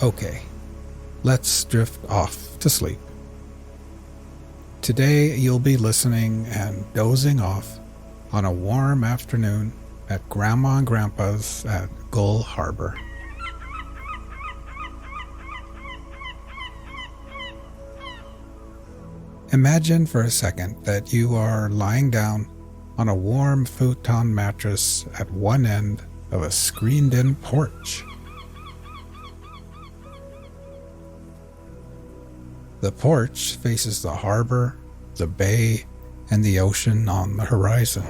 Okay, let's drift off to sleep. Today you'll be listening and dozing off on a warm afternoon at Grandma and Grandpa's at Gull Harbor. Imagine for a second that you are lying down on a warm futon mattress at one end of a screened-in porch. The porch faces the harbor, the bay, and the ocean on the horizon.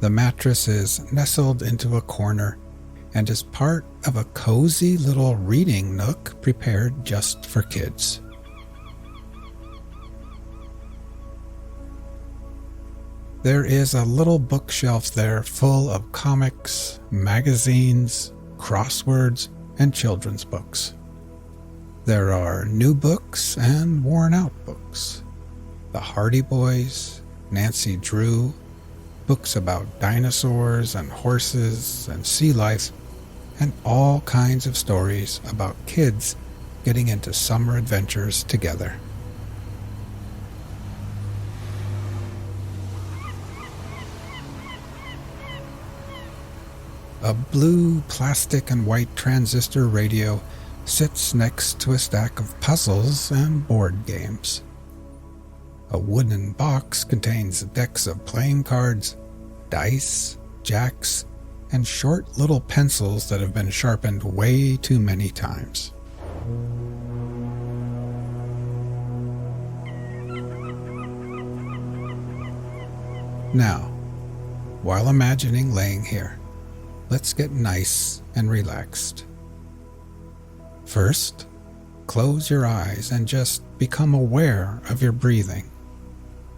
The mattress is nestled into a corner and is part of a cozy little reading nook prepared just for kids. There is a little bookshelf there full of comics, magazines, crosswords, and children's books. There are new books and worn-out books. The Hardy Boys, Nancy Drew, books about dinosaurs and horses and sea life, and all kinds of stories about kids getting into summer adventures together. A blue plastic and white transistor radio sits next to a stack of puzzles and board games. A wooden box contains decks of playing cards, dice, jacks, and short little pencils that have been sharpened way too many times. Now, while imagining laying here, let's get nice and relaxed. First, close your eyes and just become aware of your breathing,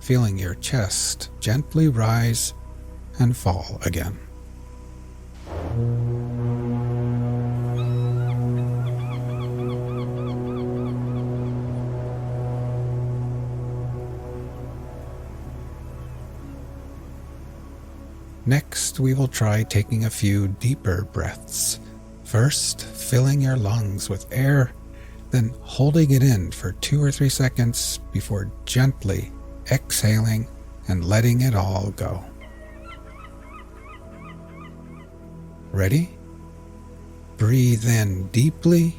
feeling your chest gently rise and fall again. Next, we will try taking a few deeper breaths. First, filling your lungs with air, then holding it in for 2 or 3 seconds before gently exhaling and letting it all go. Ready? Breathe in deeply,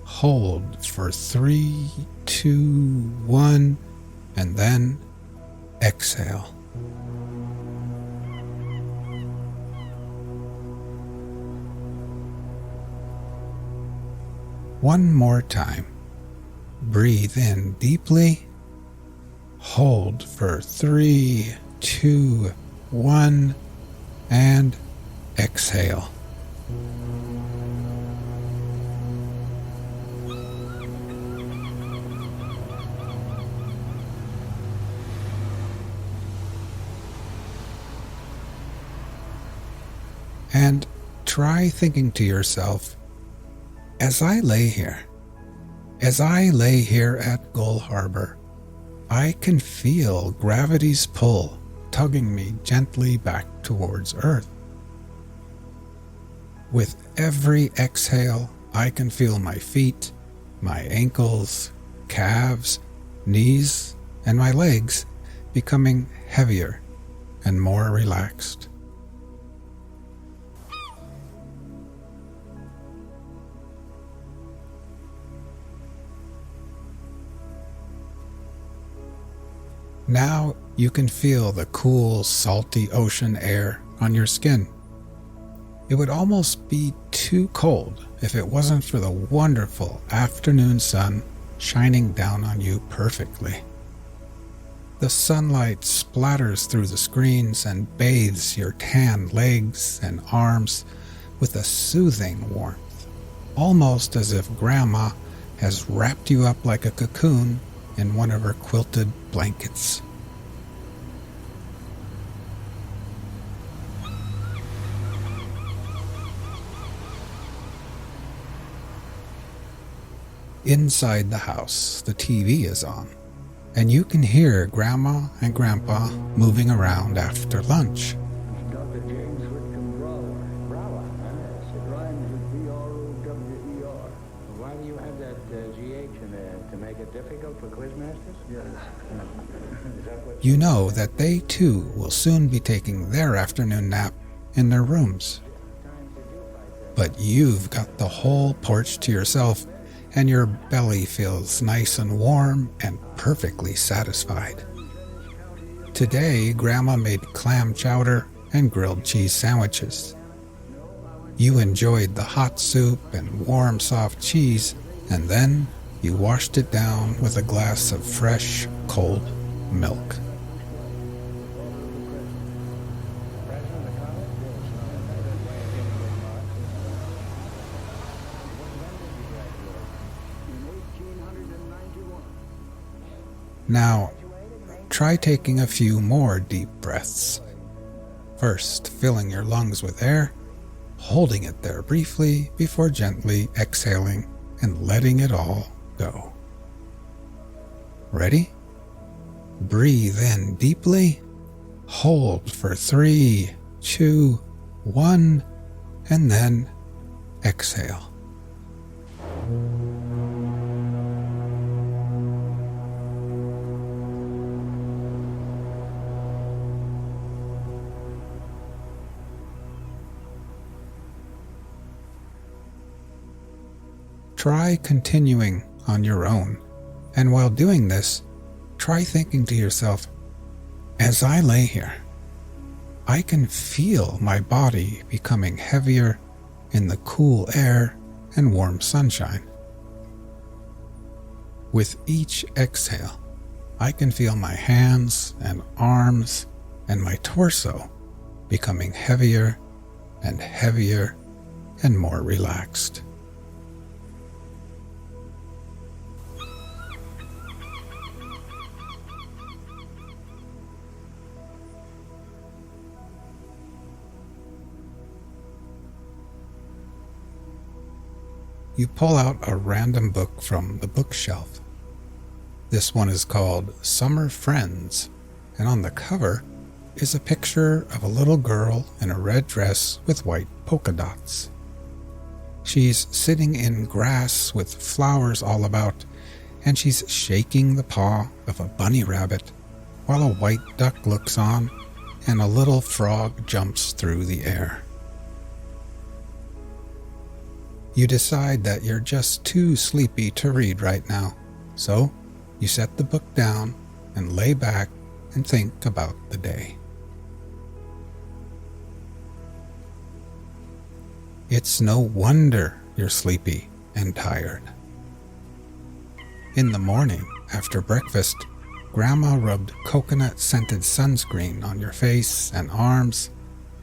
hold for 3, 2, 1, and then exhale. One more time. Breathe in deeply, hold for 3, 2, 1, and exhale. And try thinking to yourself, as I lay here at Gull Harbor, I can feel gravity's pull tugging me gently back towards Earth. With every exhale, I can feel my feet, my ankles, calves, knees, and my legs becoming heavier and more relaxed. Now you can feel the cool, salty ocean air on your skin. It would almost be too cold if it wasn't for the wonderful afternoon sun shining down on you perfectly. The sunlight splatters through the screens and bathes your tan legs and arms with a soothing warmth, almost as if Grandma has wrapped you up like a cocoon in one of her quilted blankets. Inside the house, the TV is on, and you can hear Grandma and Grandpa moving around after lunch. Dr. James Wolner, yes, it rhymes with B-R-O-W-E-R. Why do you have that G-H in there? To make it difficult for quizmasters? Yes. Is that what You know that they too will soon be taking their afternoon nap in their rooms. But you've got the whole porch to yourself, and your belly feels nice and warm and perfectly satisfied. Today, Grandma made clam chowder and grilled cheese sandwiches. You enjoyed the hot soup and warm, soft cheese, and then you washed it down with a glass of fresh, cold milk. Now, try taking a few more deep breaths. First, filling your lungs with air, holding it there briefly before gently exhaling and letting it all go. Ready? Breathe in deeply, hold for 3, 2, 1, and then exhale. Try continuing on your own, and while doing this, try thinking to yourself, as I lay here, I can feel my body becoming heavier in the cool air and warm sunshine. With each exhale, I can feel my hands and arms and my torso becoming heavier and heavier and more relaxed. You pull out a random book from the bookshelf. This one is called Summer Friends, and on the cover is a picture of a little girl in a red dress with white polka dots. She's sitting in grass with flowers all about, and she's shaking the paw of a bunny rabbit while a white duck looks on and a little frog jumps through the air. You decide that you're just too sleepy to read right now, so you set the book down and lay back and think about the day. It's no wonder you're sleepy and tired. In the morning, after breakfast, Grandma rubbed coconut-scented sunscreen on your face and arms,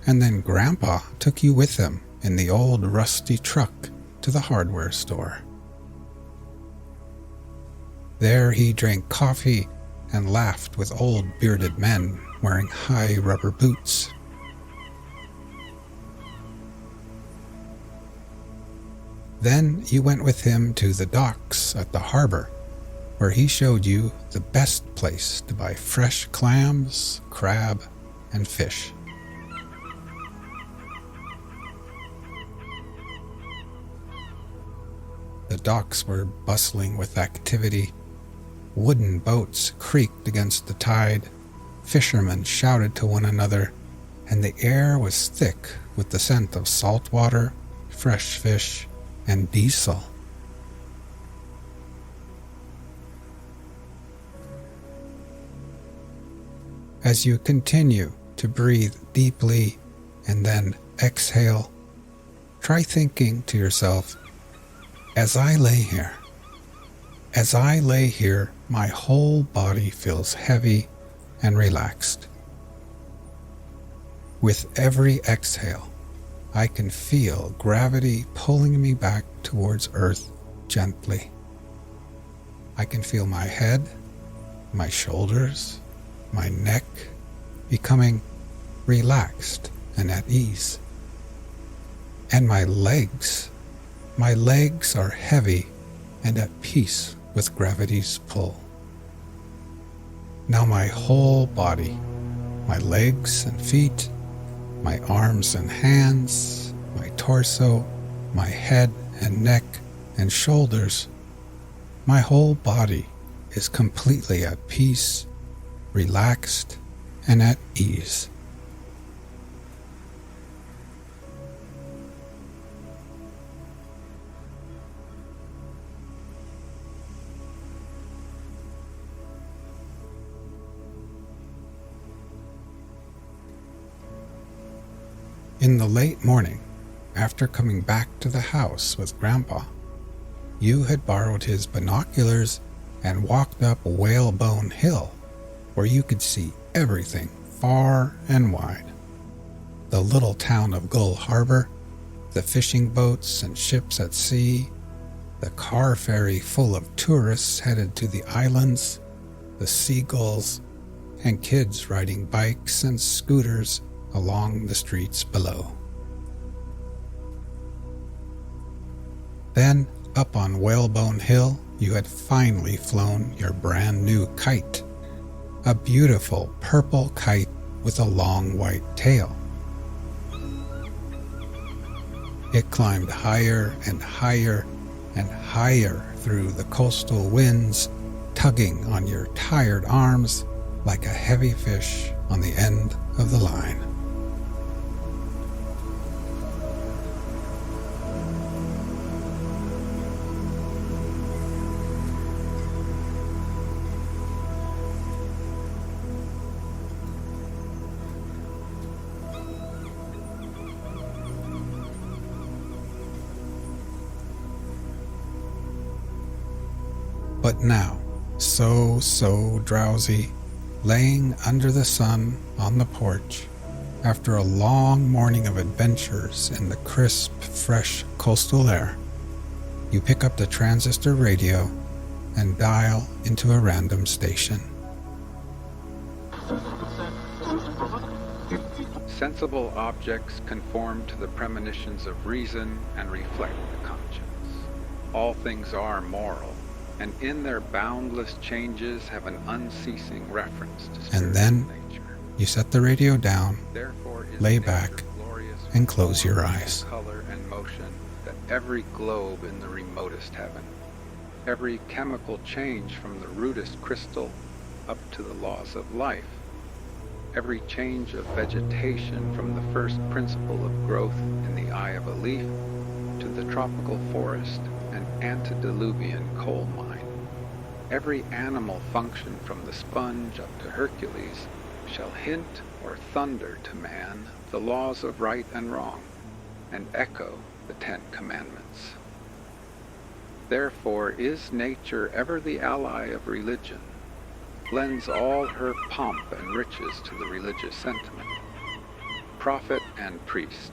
and then Grandpa took you with him in the old rusty truck to the hardware store. There he drank coffee and laughed with old bearded men wearing high rubber boots. Then you went with him to the docks at the harbor, where he showed you the best place to buy fresh clams, crab, and fish. The docks were bustling with activity. Wooden boats creaked against the tide, fishermen shouted to one another, and the air was thick with the scent of salt water, fresh fish, and diesel. As you continue to breathe deeply and then exhale, try thinking to yourself, as I lay here, my whole body feels heavy and relaxed. With every exhale, I can feel gravity pulling me back towards Earth gently. I can feel my head, my shoulders, my neck becoming relaxed and at ease. And my legs are heavy and at peace with gravity's pull. Now my whole body, my legs and feet, my arms and hands, my torso, my head and neck and shoulders, my whole body is completely at peace, relaxed, and at ease. In the late morning, after coming back to the house with Grandpa, you had borrowed his binoculars and walked up Whalebone Hill, where you could see everything far and wide. The little town of Gull Harbor, the fishing boats and ships at sea, the car ferry full of tourists headed to the islands, the seagulls, and kids riding bikes and scooters along the streets below. Then, up on Whalebone Hill, you had finally flown your brand new kite, a beautiful purple kite with a long white tail. It climbed higher and higher and higher through the coastal winds, tugging on your tired arms like a heavy fish on the end of the line. But now, so drowsy, laying under the sun on the porch, after a long morning of adventures in the crisp, fresh coastal air, you pick up the transistor radio and dial into a random station. Sensible objects conform to the premonitions of reason and reflect the conscience. All things are moral, and in their boundless changes have an unceasing reference to spiritual And then nature. You set the radio down, Therefore is lay nature back, glorious and close your eyes. color and motion that every globe in the remotest heaven, every chemical change from the rudest crystal up to the laws of life, every change of vegetation from the first principle of growth in the eye of a leaf to the tropical forest and antediluvian coal mine, every animal function from the sponge up to Hercules shall hint or thunder to man the laws of right and wrong, and echo the 10 Commandments. Therefore is nature ever the ally of religion, lends all her pomp and riches to the religious sentiment. Prophet and priest,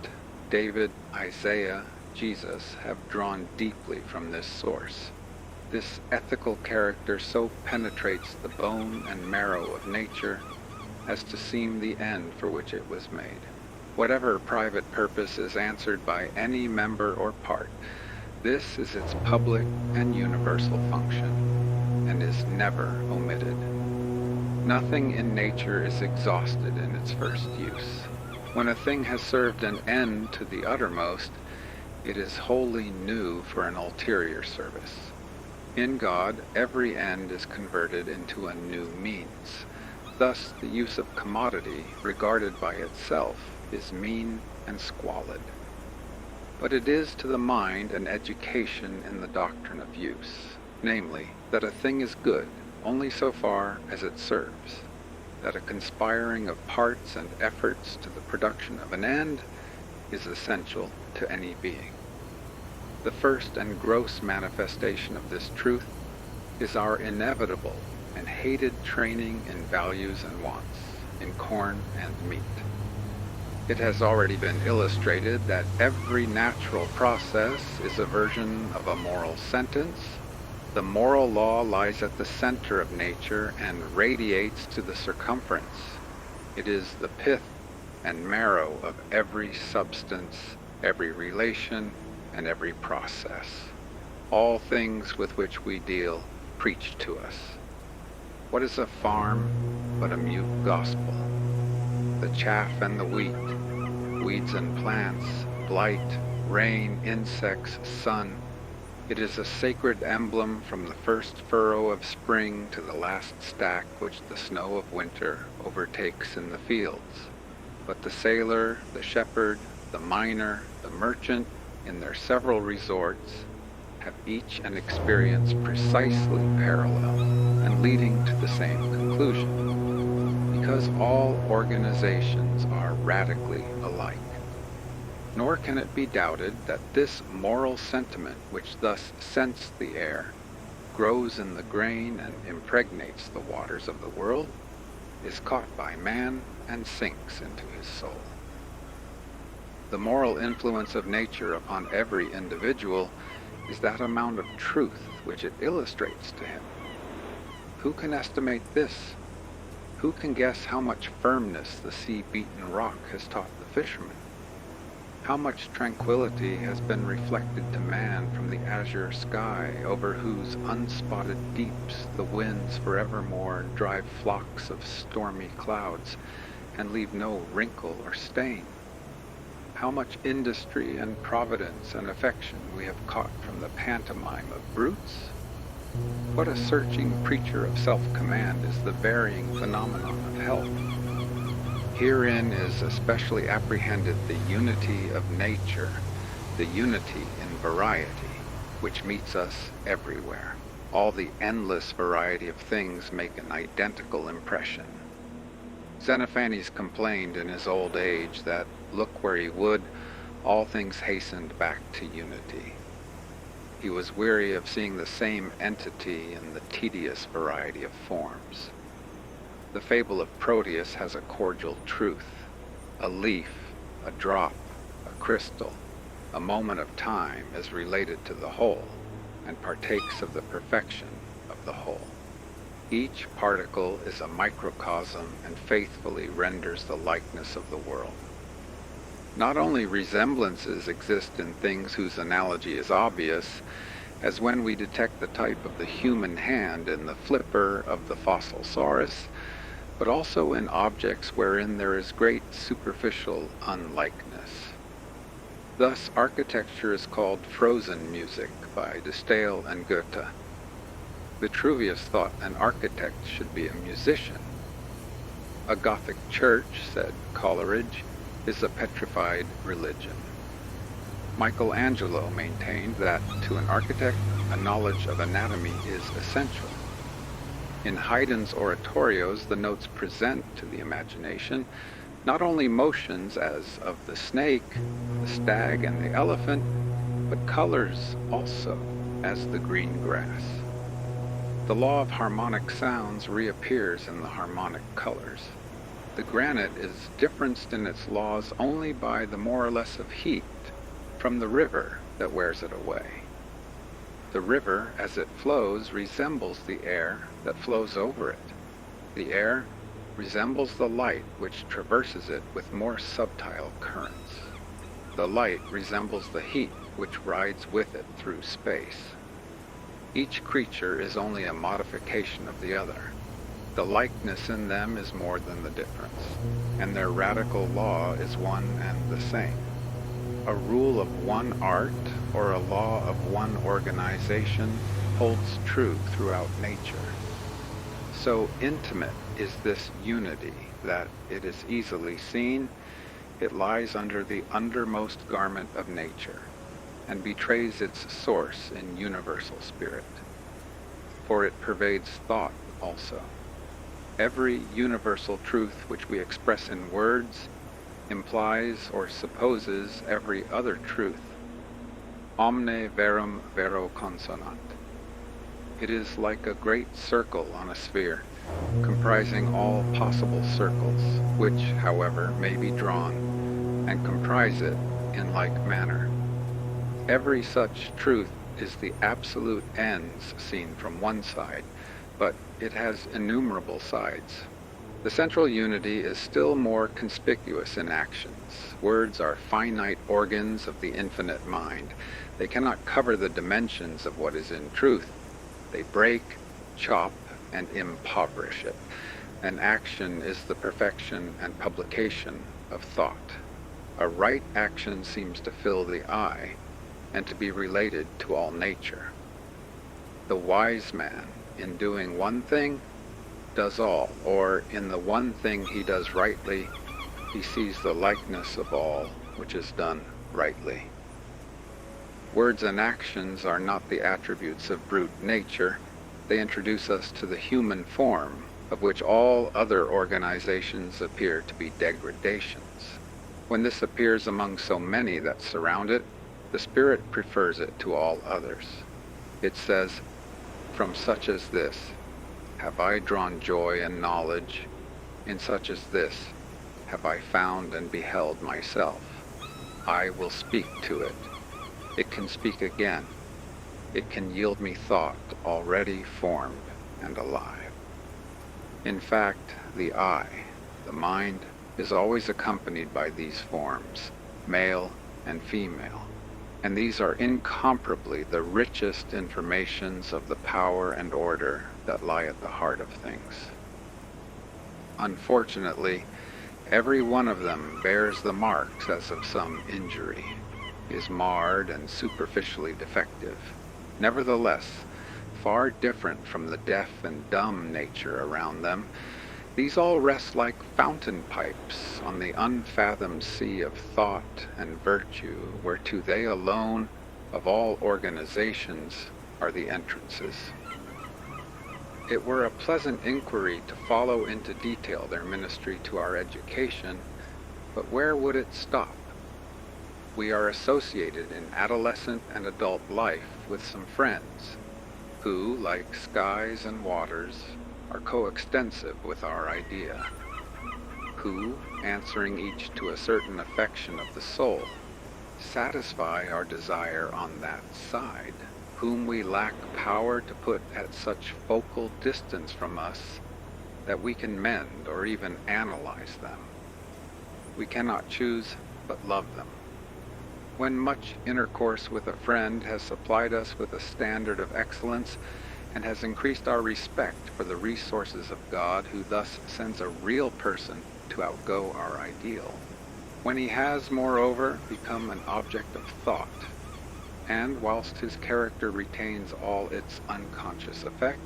David, Isaiah, Jesus have drawn deeply from this source. This ethical character so penetrates the bone and marrow of nature as to seem the end for which it was made. Whatever private purpose is answered by any member or part, this is its public and universal function, and is never omitted. Nothing in nature is exhausted in its first use. When a thing has served an end to the uttermost, it is wholly new for an ulterior service. In God, every end is converted into a new means. Thus, the use of commodity, regarded by itself, is mean and squalid. But it is to the mind an education in the doctrine of use, namely, that a thing is good only so far as it serves, that a conspiring of parts and efforts to the production of an end is essential to any being. The first and gross manifestation of this truth is our inevitable and hated training in values and wants, in corn and meat. It has already been illustrated that every natural process is a version of a moral sentence. The moral law lies at the center of nature and radiates to the circumference. It is the pith and marrow of every substance, every relation, and every process. all things with which we deal preach to us. What is a farm but a mute gospel? The chaff and the wheat, weeds and plants, blight, rain, insects, sun. It is a sacred emblem from the first furrow of spring to the last stack which the snow of winter overtakes in the fields. But the sailor, the shepherd, the miner, the merchant, in their several resorts, have each an experience precisely parallel and leading to the same conclusion, because all organizations are radically alike. Nor can it be doubted that this moral sentiment which thus scents the air, grows in the grain and impregnates the waters of the world, is caught by man and sinks into his soul. The moral influence of nature upon every individual is that amount of truth which it illustrates to him. Who can estimate this? Who can guess how much firmness the sea-beaten rock has taught the fisherman? How much tranquility has been reflected to man from the azure sky, over whose unspotted deeps the winds forevermore drive flocks of stormy clouds and leave no wrinkle or stain? How much industry and providence and affection we have caught from the pantomime of brutes? What a searching preacher of self-command is the varying phenomenon of health. Herein is especially apprehended the unity of nature, the unity in variety, which meets us everywhere. All the endless variety of things make an identical impression. Xenophanes complained in his old age that, look where he would, all things hastened back to unity. He was weary of seeing the same entity in the tedious variety of forms. The fable of Proteus has a cordial truth. A leaf, a drop, a crystal, a moment of time is related to the whole, and partakes of the perfection of the whole. Each particle is a microcosm and faithfully renders the likeness of the world. Not only resemblances exist in things whose analogy is obvious, as when we detect the type of the human hand in the flipper of the fossil saurus, but also in objects wherein there is great superficial unlikeness. Thus, architecture is called frozen music by de Stael and Goethe. Vitruvius thought an architect should be a musician. A Gothic church, said Coleridge, is a petrified religion. Michelangelo maintained that to an architect a knowledge of anatomy is essential. In Haydn's oratorios, the notes present to the imagination not only motions as of the snake, the stag, and the elephant, but colors also, as the green grass. The law of harmonic sounds reappears in the harmonic colors. The granite is differenced in its laws only by the more or less of heat from the river that wears it away. The river, as it flows, resembles the air that flows over it. The air resembles the light which traverses it with more subtle currents. The light resembles the heat which rides with it through space. Each creature is only a modification of the other. The likeness in them is more than the difference, and their radical law is one and the same. A rule of one art or a law of one organization holds true throughout nature. So intimate is this unity that it is easily seen. It lies under the undermost garment of nature and betrays its source in universal spirit. For it pervades thought also. Every universal truth which we express in words implies or supposes every other truth. Omne verum vero consonant. It is like a great circle on a sphere, comprising all possible circles, which, however, may be drawn, and comprise it in like manner. Every such truth is the absolute ends seen from one side, but it has innumerable sides. The central unity is still more conspicuous in actions. Words are finite organs of the infinite mind. They cannot cover the dimensions of what is in truth. They break, chop, and impoverish it. An action is the perfection and publication of thought. A right action seems to fill the eye and to be related to all nature. The wise man, in doing one thing, does all, or in the one thing he does rightly, he sees the likeness of all which is done rightly. Words and actions are not the attributes of brute nature. They introduce us to the human form, of which all other organizations appear to be degradations. When this appears among so many that surround it, the spirit prefers it to all others. It says, "From such as this have I drawn joy and knowledge, in such as this have I found and beheld myself. I will speak to it. It can speak again. It can yield me thought already formed and alive." In fact, the I, the mind, is always accompanied by these forms, male and female, and these are incomparably the richest informations of the power and order that lie at the heart of things. Unfortunately, every one of them bears the marks as of some injury, is marred and superficially defective. Nevertheless, far different from the deaf and dumb nature around them, these all rest like fountain pipes on the unfathomed sea of thought and virtue, whereto they alone, of all organizations, are the entrances. It were a pleasant inquiry to follow into detail their ministry to our education, but where would it stop? We are associated in adolescent and adult life with some friends, who, like skies and waters, are coextensive with our idea, who, answering each to a certain affection of the soul, satisfy our desire on that side, whom we lack power to put at such focal distance from us that we can mend or even analyze them. We cannot choose but love them. When much intercourse with a friend has supplied us with a standard of excellence and has increased our respect for the resources of God, who thus sends a real person to outgo our ideal, when he has, moreover, become an object of thought, and whilst his character retains all its unconscious effect,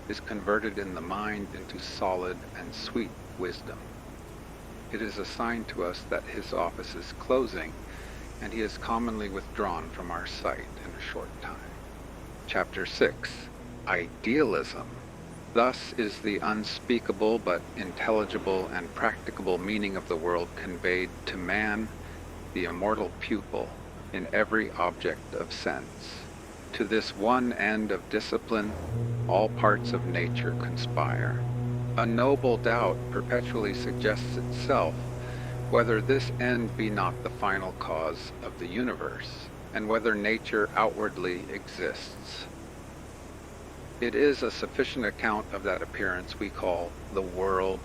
is converted in the mind into solid and sweet wisdom, it is a sign to us that his office is closing, and he is commonly withdrawn from our sight in a short time. Chapter 6. Idealism. Thus is the unspeakable but intelligible and practicable meaning of the world conveyed to man, the immortal pupil, in every object of sense. To this one end of discipline, all parts of nature conspire. A noble doubt perpetually suggests itself whether this end be not the final cause of the universe, and whether nature outwardly exists. It is a sufficient account of that appearance we call the world,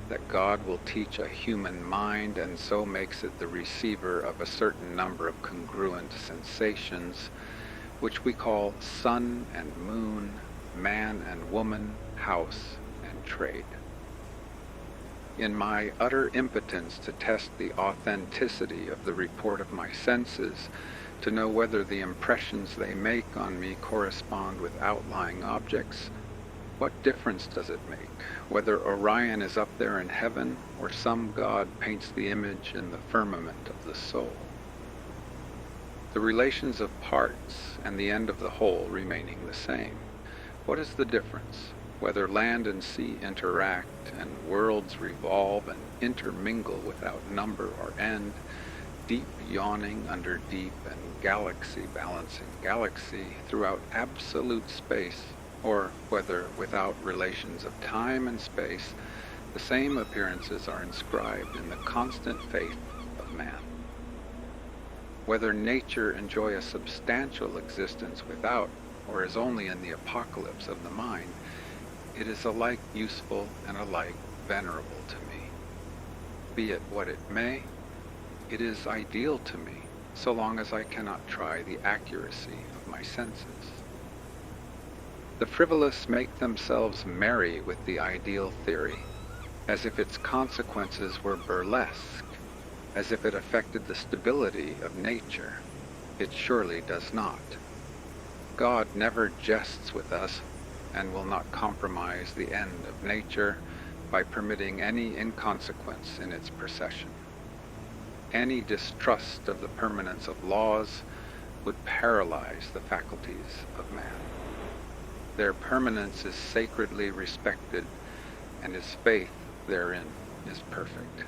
that God will teach a human mind and so makes it the receiver of a certain number of congruent sensations, which we call sun and moon, man and woman, house and trade. In my utter impotence to test the authenticity of the report of my senses, to know whether the impressions they make on me correspond with outlying objects, what difference does it make whether Orion is up there in heaven or some god paints the image in the firmament of the soul? The relations of parts and the end of the whole remaining the same, what is the difference whether land and sea interact and worlds revolve and intermingle without number or end, deep yawning under deep and galaxy balancing galaxy throughout absolute space, or whether without relations of time and space the same appearances are inscribed in the constant faith of man? Whether nature enjoy a substantial existence without, or is only in the apocalypse of the mind, it is alike useful and alike venerable to me. Be it what it may, it is ideal to me, so long as I cannot try the accuracy of my senses. The frivolous make themselves merry with the ideal theory, as if its consequences were burlesque, as if it affected the stability of nature. It surely does not. God never jests with us, and will not compromise the end of nature by permitting any inconsequence in its procession. Any distrust of the permanence of laws would paralyze the faculties of man. Their permanence is sacredly respected, and his faith therein is perfect.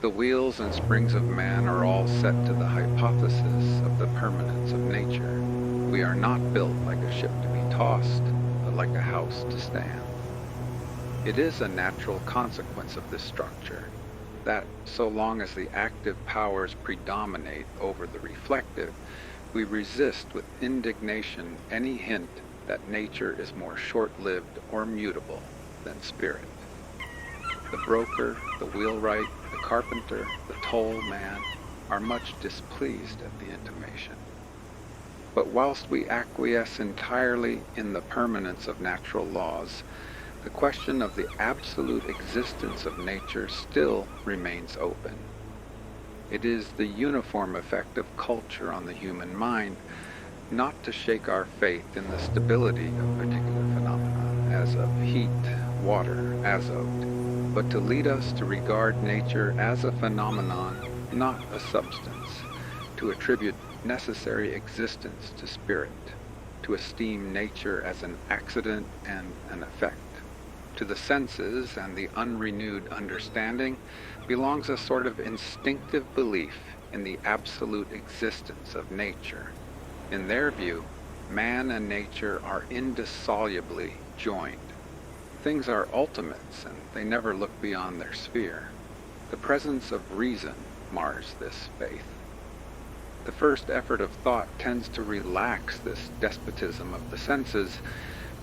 The wheels and springs of man are all set to the hypothesis of the permanence of nature. We are not built like a ship to be tossed, but like a house to stand. It is a natural consequence of this structure that, so long as the active powers predominate over the reflective, we resist with indignation any hint that nature is more short-lived or mutable than spirit. The broker, the wheelwright, the carpenter, the toll man are much displeased at the intimation. But whilst we acquiesce entirely in the permanence of natural laws, the question of the absolute existence of nature still remains open. It is the uniform effect of culture on the human mind not to shake our faith in the stability of particular phenomena, as of heat, water, azote, but to lead us to regard nature as a phenomenon, not a substance, to attribute necessary existence to spirit, to esteem nature as an accident and an effect. To the senses and the unrenewed understanding belongs a sort of instinctive belief in the absolute existence of nature. In their view, man and nature are indissolubly joined. Things are ultimates, and they never look beyond their sphere. The presence of reason mars this faith. The first effort of thought tends to relax this despotism of the senses,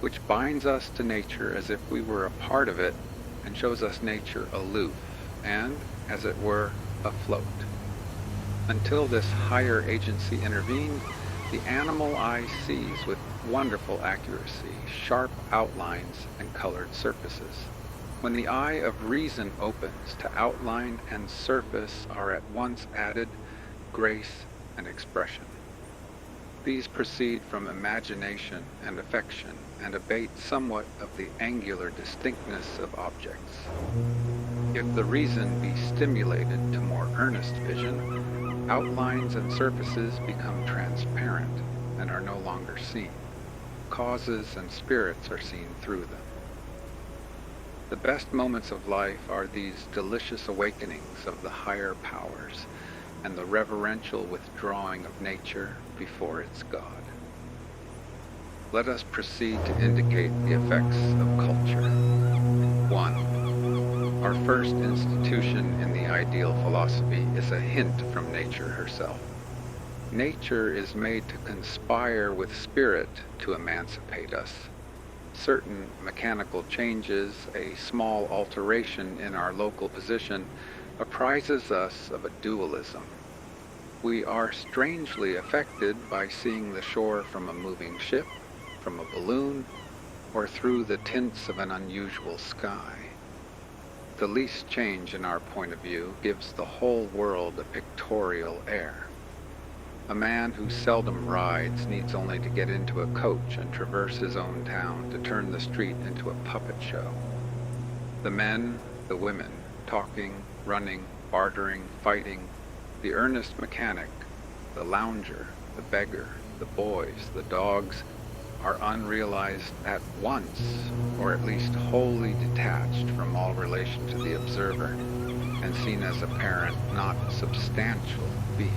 which binds us to nature as if we were a part of it, and shows us nature aloof and, as it were, afloat. Until this higher agency intervenes, the animal eye sees with wonderful accuracy sharp outlines and colored surfaces. When the eye of reason opens, to outline and surface are at once added grace and expression. These proceed from imagination and affection, and abate somewhat of the angular distinctness of objects. If the reason be stimulated to more earnest vision, outlines and surfaces become transparent and are no longer seen. Causes and spirits are seen through them. The best moments of life are these delicious awakenings of the higher powers, and the reverential withdrawing of nature before its God. Let us proceed to indicate the effects of culture. 1. Our first institution in the ideal philosophy is a hint from nature herself. Nature is made to conspire with spirit to emancipate us. Certain mechanical changes, a small alteration in our local position, apprises us of a dualism. We are strangely affected by seeing the shore from a moving ship, from a balloon, or through the tints of an unusual sky. The least change in our point of view gives the whole world a pictorial air. A man who seldom rides needs only to get into a coach and traverse his own town to turn the street into a puppet show. The men, the women, talking, running, bartering, fighting, the earnest mechanic, the lounger, the beggar, the boys, the dogs, are unrealized at once, or at least wholly detached from all relation to the observer, and seen as apparent, not substantial beings.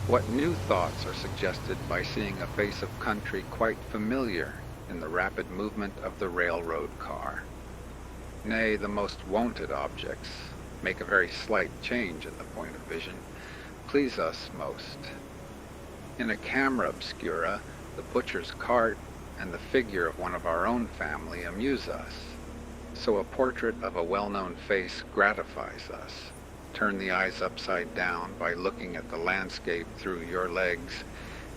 What new thoughts are suggested by seeing a face of country quite familiar in the rapid movement of the railroad car? Nay, the most wonted objects make a very slight change in the point of vision, please us most. In a camera obscura, the butcher's cart and the figure of one of our own family amuse us. So a portrait of a well-known face gratifies us. Turn the eyes upside down by looking at the landscape through your legs,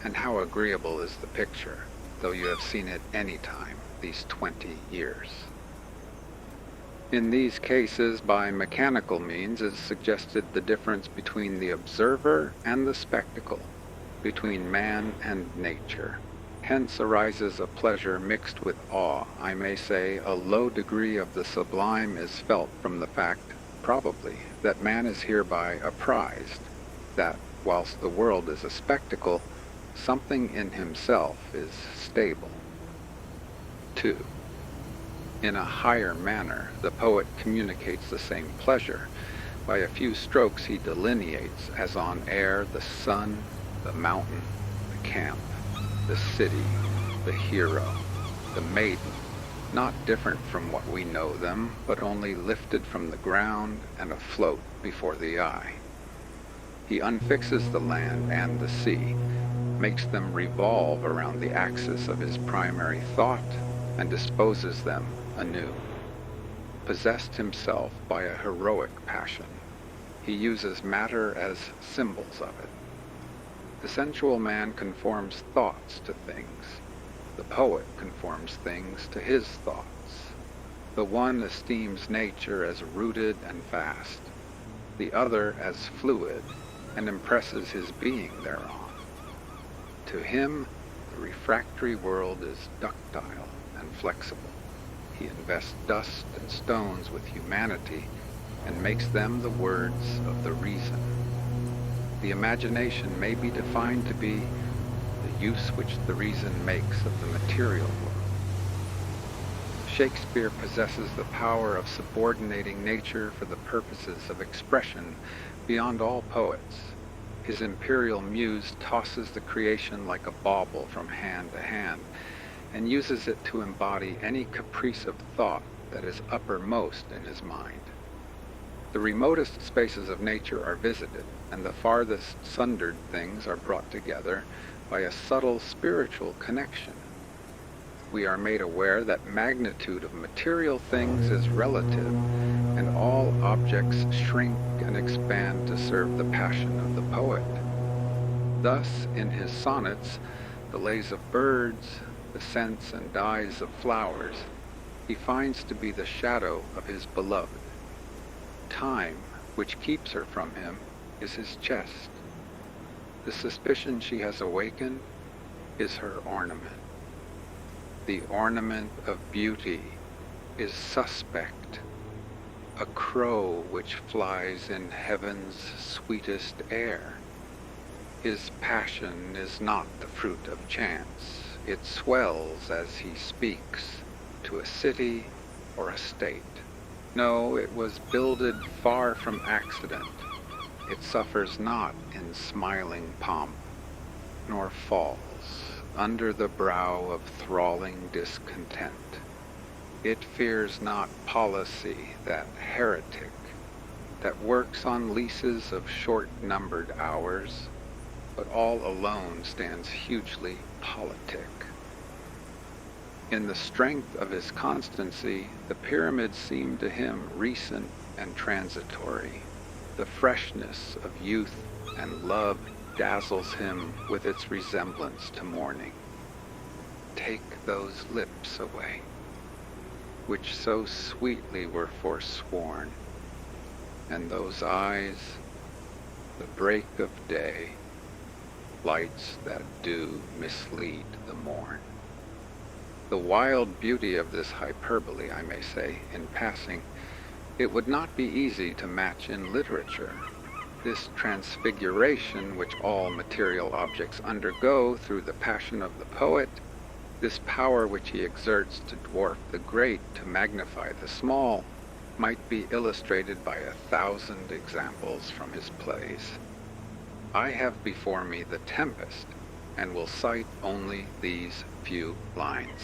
and how agreeable is the picture, though you have seen it any time these 20 years. In these cases, by mechanical means, is suggested the difference between the observer and the spectacle, between man and nature. Hence arises a pleasure mixed with awe. I may say a low degree of the sublime is felt from the fact, probably, that man is hereby apprised that, whilst the world is a spectacle, something in himself is stable. 2. In a higher manner, the poet communicates the same pleasure. By a few strokes he delineates, as on air, the sun, the mountain, the camp, the city, the hero, the maiden, not different from what we know them, but only lifted from the ground and afloat before the eye. He unfixes the land and the sea, makes them revolve around the axis of his primary thought, and disposes them anew. Possessed himself by a heroic passion, he uses matter as symbols of it. The sensual man conforms thoughts to things. The poet conforms things to his thoughts. The one esteems nature as rooted and fast, the other as fluid, and impresses his being thereon. To him, the refractory world is ductile and flexible. He invests dust and stones with humanity and makes them the words of the reason. The imagination may be defined to be the use which the reason makes of the material world. Shakespeare possesses the power of subordinating nature for the purposes of expression beyond all poets. His imperial muse tosses the creation like a bauble from hand to hand, and uses it to embody any caprice of thought that is uppermost in his mind. The remotest spaces of nature are visited, and the farthest sundered things are brought together by a subtle spiritual connection. We are made aware that magnitude of material things is relative, and all objects shrink and expand to serve the passion of the poet. Thus, in his sonnets, the lays of birds, the scents and dyes of flowers, he finds to be the shadow of his beloved. Time, which keeps her from him, is his chest. The suspicion she has awakened is her ornament. The ornament of beauty is suspect, a crow which flies in heaven's sweetest air. His passion is not the fruit of chance. It swells as he speaks to a city or a state. No, it was builded far from accident. It suffers not in smiling pomp, nor falls under the brow of thralling discontent. It fears not policy, that heretic, that works on leases of short-numbered hours, but all alone stands hugely politic. In the strength of his constancy, the pyramids seem to him recent and transitory. The freshness of youth and love dazzles him with its resemblance to morning. Take those lips away, which so sweetly were forsworn, and those eyes, the break of day, lights that do mislead the morn. The wild beauty of this hyperbole, I may say, in passing, it would not be easy to match in literature. This transfiguration which all material objects undergo through the passion of the poet, this power which he exerts to dwarf the great, to magnify the small, might be illustrated by 1,000 examples from his plays. I have before me The Tempest, and will cite only these few lines.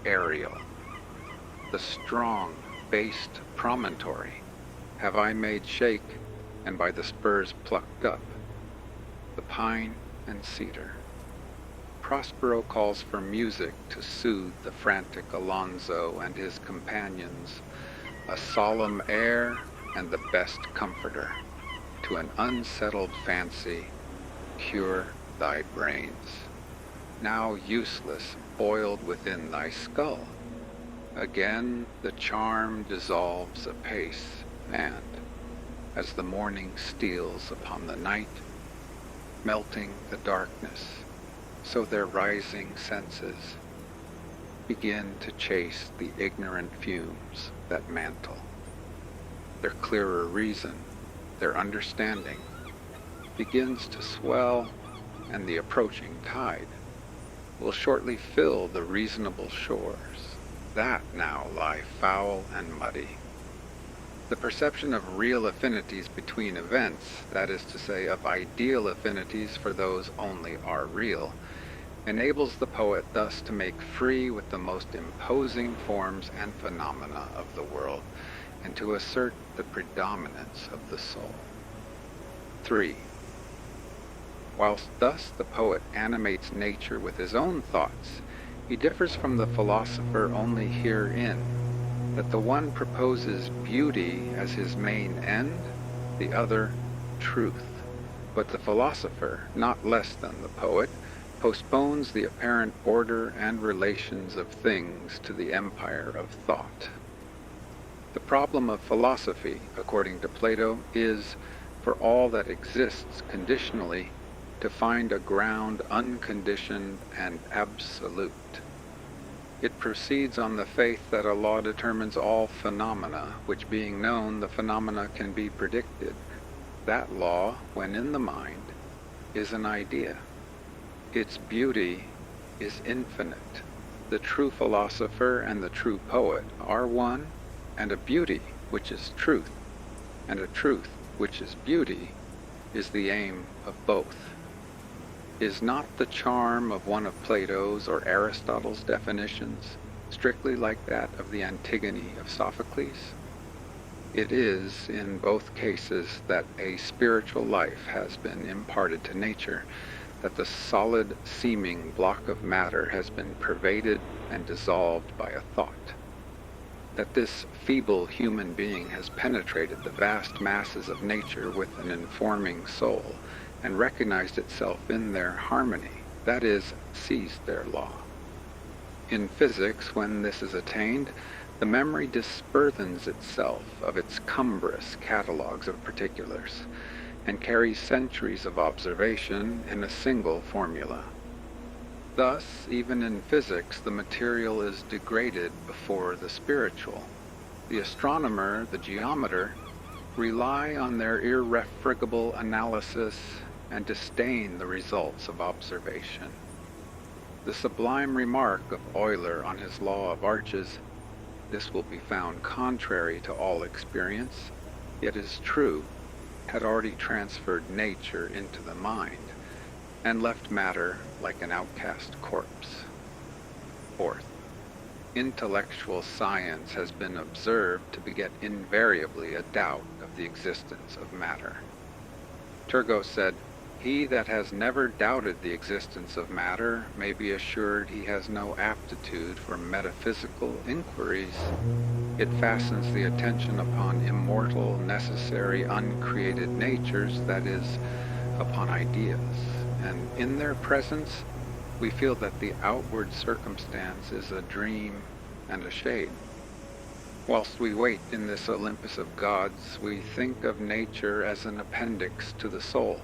Ariel, the strong, based promontory, have I made shake, and by the spurs plucked up, the pine and cedar. Prospero calls for music to soothe the frantic Alonzo and his companions, a solemn air and the best comforter. To an unsettled fancy, cure thy brains, now useless, boiled within thy skull. Again the charm dissolves apace, and, as the morning steals upon the night, melting the darkness, so their rising senses begin to chase the ignorant fumes that mantle. Their clearer reason, their understanding, begins to swell, and the approaching tide will shortly fill the reasonable shores that now lie foul and muddy. The perception of real affinities between events, that is to say, of ideal affinities for those only are real, enables the poet thus to make free with the most imposing forms and phenomena of the world, and to assert the predominance of the soul. 3. Whilst thus the poet animates nature with his own thoughts, he differs from the philosopher only herein, that the one proposes beauty as his main end, the other truth. But the philosopher, not less than the poet, postpones the apparent order and relations of things to the empire of thought. The problem of philosophy, according to Plato, is, for all that exists conditionally, to find a ground unconditioned and absolute. It proceeds on the faith that a law determines all phenomena, which being known, the phenomena can be predicted. That law, when in the mind, is an idea. Its beauty is infinite. The true philosopher and the true poet are one, and a beauty, which is truth, and a truth, which is beauty, is the aim of both. Is not the charm of one of Plato's or Aristotle's definitions strictly like that of the Antigone of Sophocles? It is, in both cases, that a spiritual life has been imparted to nature, that the solid seeming block of matter has been pervaded and dissolved by a thought, that this feeble human being has penetrated the vast masses of nature with an informing soul, and recognized itself in their harmony, that is, seized their law. In physics, when this is attained, the memory disburthens itself of its cumbrous catalogues of particulars, and carries centuries of observation in a single formula. Thus, even in physics, the material is degraded before the spiritual. The astronomer, the geometer, rely on their irrefragable analysis and disdain the results of observation. The sublime remark of Euler on his law of arches, "This will be found contrary to all experience, yet is true," had already transferred nature into the mind, and left matter like an outcast corpse. 4th, intellectual science has been observed to beget invariably a doubt of the existence of matter. Turgot said, "He that has never doubted the existence of matter may be assured he has no aptitude for metaphysical inquiries. It fastens the attention upon immortal, necessary, uncreated natures, that is, upon ideas, and in their presence we feel that the outward circumstance is a dream and a shade. Whilst we wait in this Olympus of gods, we think of nature as an appendix to the soul.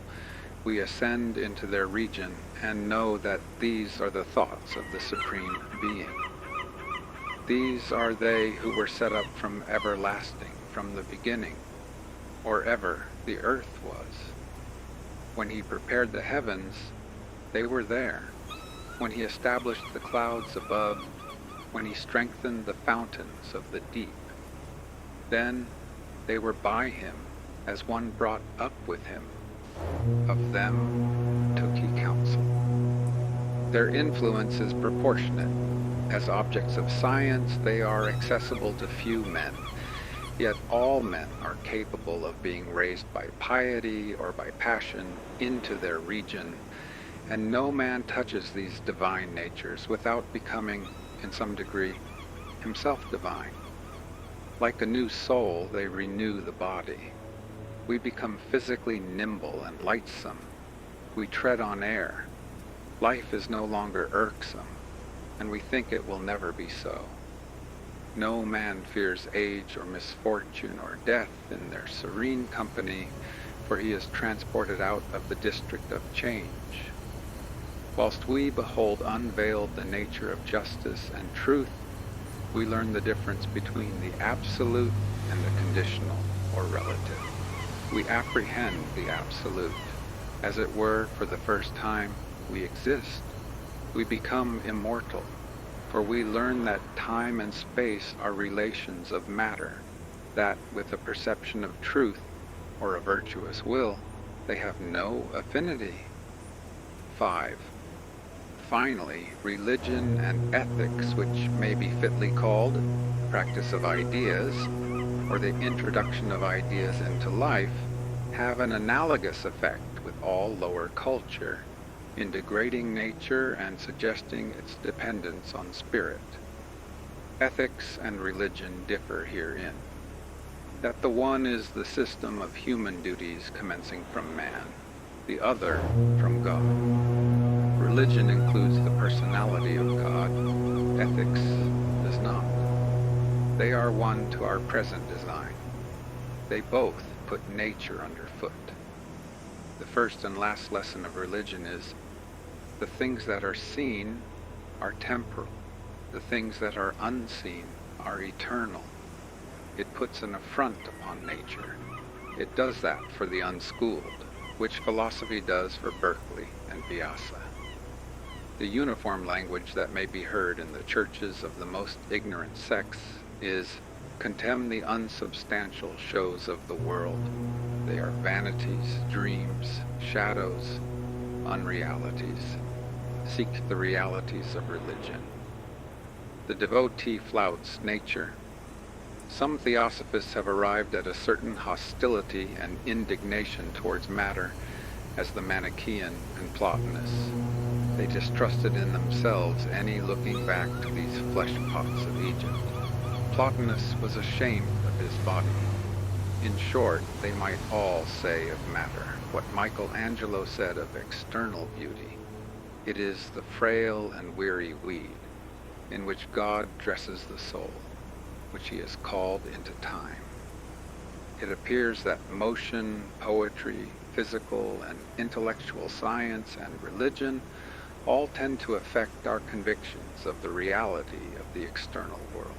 We ascend into their region and know that these are the thoughts of the Supreme Being. These are they who were set up from everlasting, from the beginning, or ever the earth was. When he prepared the heavens, they were there. When he established the clouds above, when he strengthened the fountains of the deep, then they were by him, as one brought up with him. Of them took he counsel. Their influence is proportionate. As objects of science, they are accessible to few men, yet all men are capable of being raised by piety or by passion into their region, and no man touches these divine natures without becoming, in some degree, himself divine. Like a new soul, they renew the body. We become physically nimble and lightsome. We tread on air. Life is no longer irksome, and we think it will never be so. No man fears age or misfortune or death in their serene company, for he is transported out of the district of change. Whilst we behold unveiled the nature of justice and truth, we learn the difference between the absolute and the conditional or relative. We apprehend the absolute. As it were, for the first time, we exist. We become immortal, for we learn that time and space are relations of matter, that with a perception of truth or a virtuous will, they have no affinity. 5. Finally, religion and ethics, which may be fitly called practice of ideas, or the introduction of ideas into life, have an analogous effect with all lower culture, in degrading nature and suggesting its dependence on spirit. Ethics and religion differ herein, that the one is the system of human duties commencing from man, the other from God. Religion includes the personality of God. Ethics does not. They are one to our present design. They both put nature underfoot. The first and last lesson of religion is, the things that are seen are temporal. The things that are unseen are eternal. It puts an affront upon nature. It does that for the unschooled, which philosophy does for Berkeley and Vyasa. The uniform language that may be heard in the churches of the most ignorant sects is, contemn the unsubstantial shows of the world. They are vanities, dreams, shadows, unrealities. Seek the realities of religion. The devotee flouts nature. Some theosophists have arrived at a certain hostility and indignation towards matter, as the Manichaean and Platonists. They distrusted in themselves any looking back to these flesh pots of Egypt. Plotinus was ashamed of his body. In short, they might all say of matter what Michelangelo said of external beauty. It is the frail and weary weed, in which God dresses the soul, which he has called into time. It appears that motion, poetry, physical and intellectual science, and religion all tend to affect our convictions of the reality of the external world.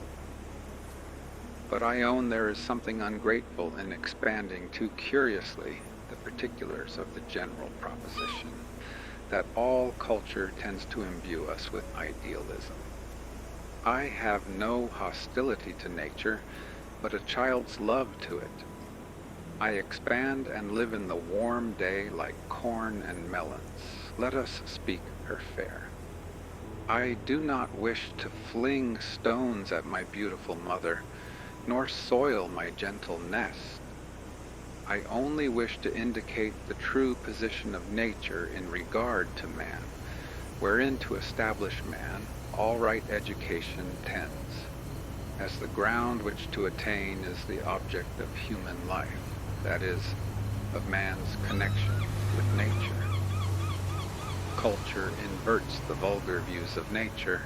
But I own there is something ungrateful in expanding too curiously the particulars of the general proposition, that all culture tends to imbue us with idealism. I have no hostility to nature, but a child's love to it. I expand and live in the warm day like corn and melons. Let us speak her fair. I do not wish to fling stones at my beautiful mother, nor soil my gentle nest. I only wish to indicate the true position of nature in regard to man, wherein to establish man all right education tends, as the ground which to attain is the object of human life, that is, of man's connection with nature. Culture inverts the vulgar views of nature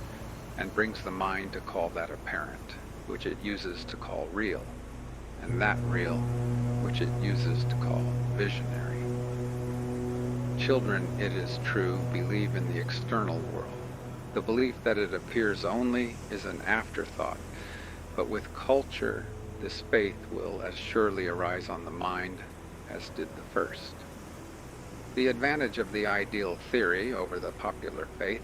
and brings the mind to call that apparent, which it uses to call real, and that real, which it uses to call visionary. Children, it is true, believe in the external world. The belief that it appears only is an afterthought, but with culture, this faith will as surely arise on the mind as did the first. The advantage of the ideal theory over the popular faith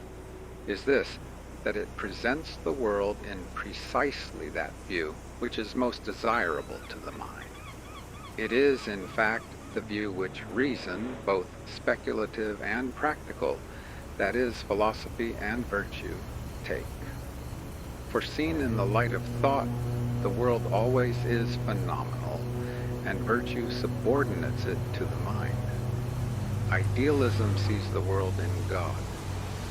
is this, that it presents the world in precisely that view which is most desirable to the mind. It is, in fact, the view which reason, both speculative and practical, that is, philosophy and virtue, take. For seen in the light of thought, the world always is phenomenal, and virtue subordinates it to the mind. Idealism sees the world in God.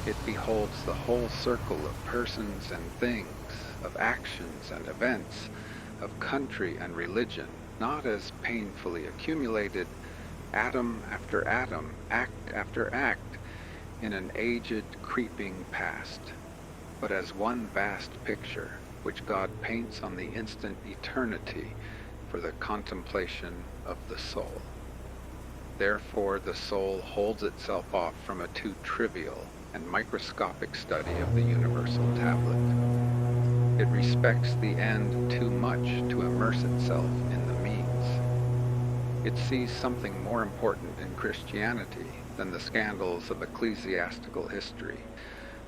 It beholds the whole circle of persons and things, of actions and events, of country and religion, not as painfully accumulated atom after atom, act after act, in an aged, creeping past, but as one vast picture which God paints on the instant eternity for the contemplation of the soul. Therefore the soul holds itself off from a too trivial and microscopic study of the universal tablet. It respects the end too much to immerse itself in the means. It sees something more important in Christianity than the scandals of ecclesiastical history,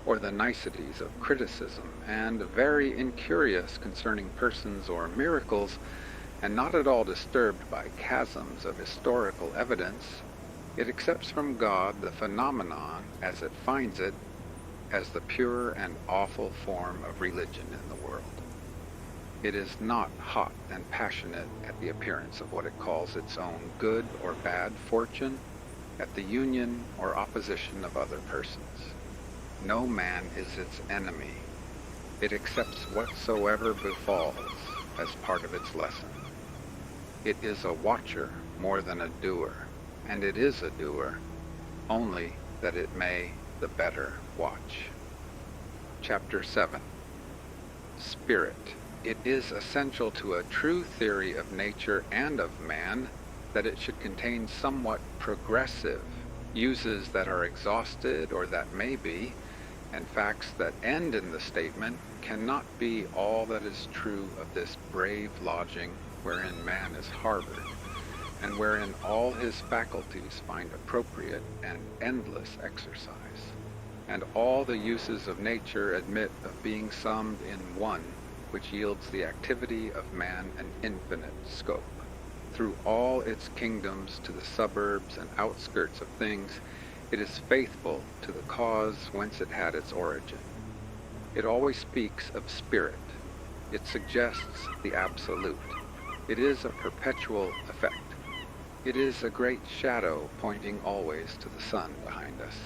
or the niceties of criticism, and very incurious concerning persons or miracles, and not at all disturbed by chasms of historical evidence. It accepts from God the phenomenon as it finds it, as the pure and awful form of religion in the world. It is not hot and passionate at the appearance of what it calls its own good or bad fortune, at the union or opposition of other persons. No man is its enemy. It accepts whatsoever befalls as part of its lesson. It is a watcher more than a doer, and it is a doer, only that it may the better watch. Chapter 7. Spirit. It is essential to a true theory of nature and of man that it should contain somewhat progressive uses that are exhausted or that may be, and facts that end in the statement cannot be all that is true of this brave lodging wherein man is harbored, and wherein all his faculties find appropriate and endless exercise, and all the uses of nature admit of being summed in one, which yields the activity of man an infinite scope. Through all its kingdoms to the suburbs and outskirts of things, it is faithful to the cause whence it had its origin. It always speaks of spirit. It suggests the absolute. It is a perpetual effect. It is a great shadow pointing always to the sun behind us.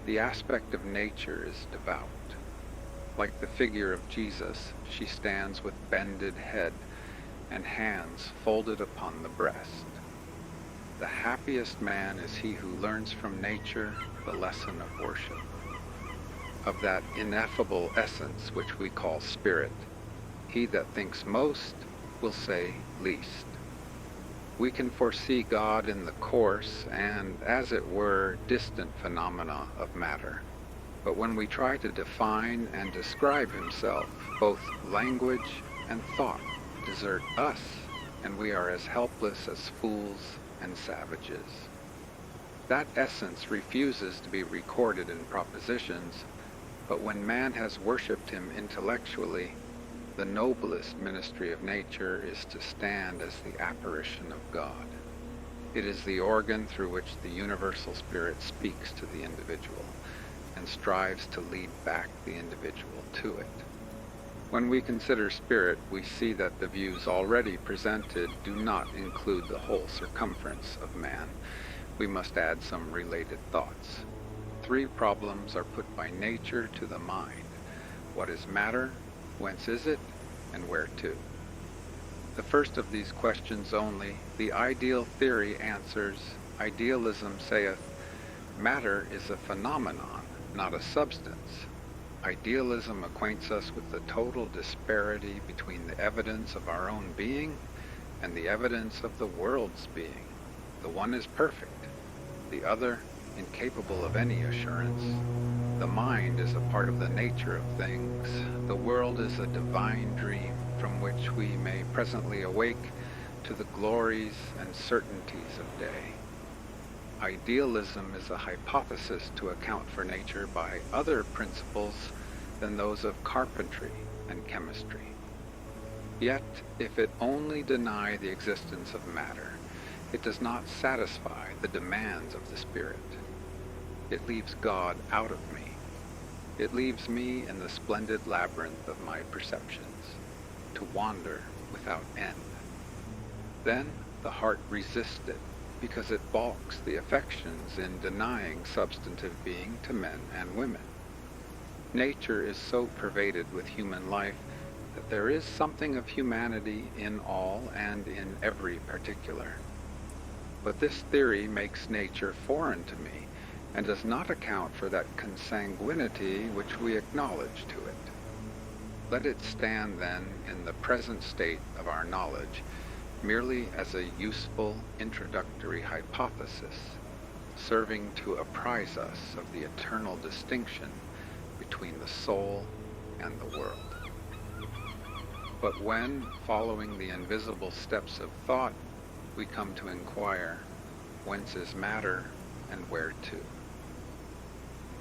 The aspect of nature is devout. Like the figure of Jesus, she stands with bended head and hands folded upon the breast. The happiest man is he who learns from nature the lesson of worship, of that ineffable essence which we call spirit. He that thinks most will say least. We can foresee God in the coarse and, as it were, distant phenomena of matter. But when we try to define and describe himself, both language and thought desert us, and we are as helpless as fools and savages. That essence refuses to be recorded in propositions, but when man has worshipped him intellectually, the noblest ministry of nature is to stand as the apparition of God. It is the organ through which the universal spirit speaks to the individual and strives to lead back the individual to it. When we consider spirit, we see that the views already presented do not include the whole circumference of man. We must add some related thoughts. 3 problems are put by nature to the mind. What is matter? Whence is it? And where to? The first of these questions only, the ideal theory answers. Idealism saith, matter is a phenomenon, not a substance. Idealism acquaints us with the total disparity between the evidence of our own being and the evidence of the world's being. The one is perfect, the other incapable of any assurance. The mind is a part of the nature of things. The world is a divine dream from which we may presently awake to the glories and certainties of day. Idealism is a hypothesis to account for nature by other principles than those of carpentry and chemistry. Yet, if it only deny the existence of matter, it does not satisfy the demands of the spirit. It leaves God out of me. It leaves me in the splendid labyrinth of my perceptions, to wander without end. Then the heart resists it, because it balks the affections in denying substantive being to men and women. Nature is so pervaded with human life that there is something of humanity in all and in every particular. But this theory makes nature foreign to me and does not account for that consanguinity which we acknowledge to it. Let it stand then in the present state of our knowledge merely as a useful introductory hypothesis, serving to apprise us of the eternal distinction between the soul and the world. But when, following the invisible steps of thought, we come to inquire, whence is matter and where to?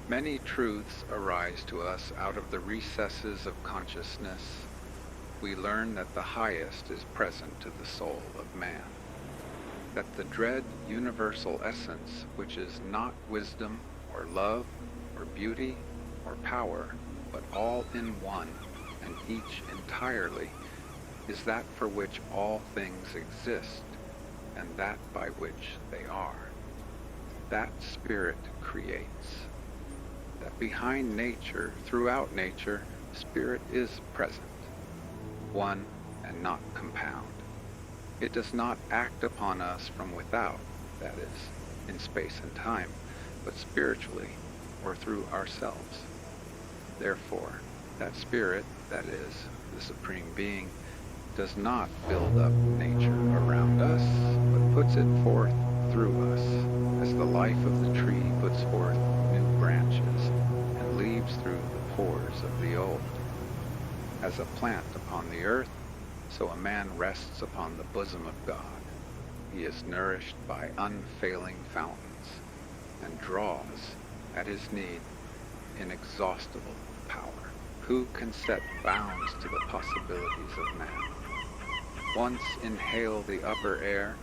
Many truths arise to us out of the recesses of consciousness. We learn that the highest is present to the soul of man, that the dread universal essence, which is not wisdom or love or beauty or power, but all in one and each entirely, is that for which all things exist, and that by which they are. That spirit creates. That behind nature, throughout nature, spirit is present, one and not compound. It does not act upon us from without, that is, in space and time, but spiritually, or through ourselves. Therefore, that spirit, that is, the Supreme Being, does not build up nature around us, but puts it forth through us, as the life of the tree puts forth new branches, and leaves through the pores of the old. As a plant upon the earth, so a man rests upon the bosom of God. He is nourished by unfailing fountains, and draws, at his need, inexhaustible power. Who can set bounds to the possibilities of man? Once inhale the upper air,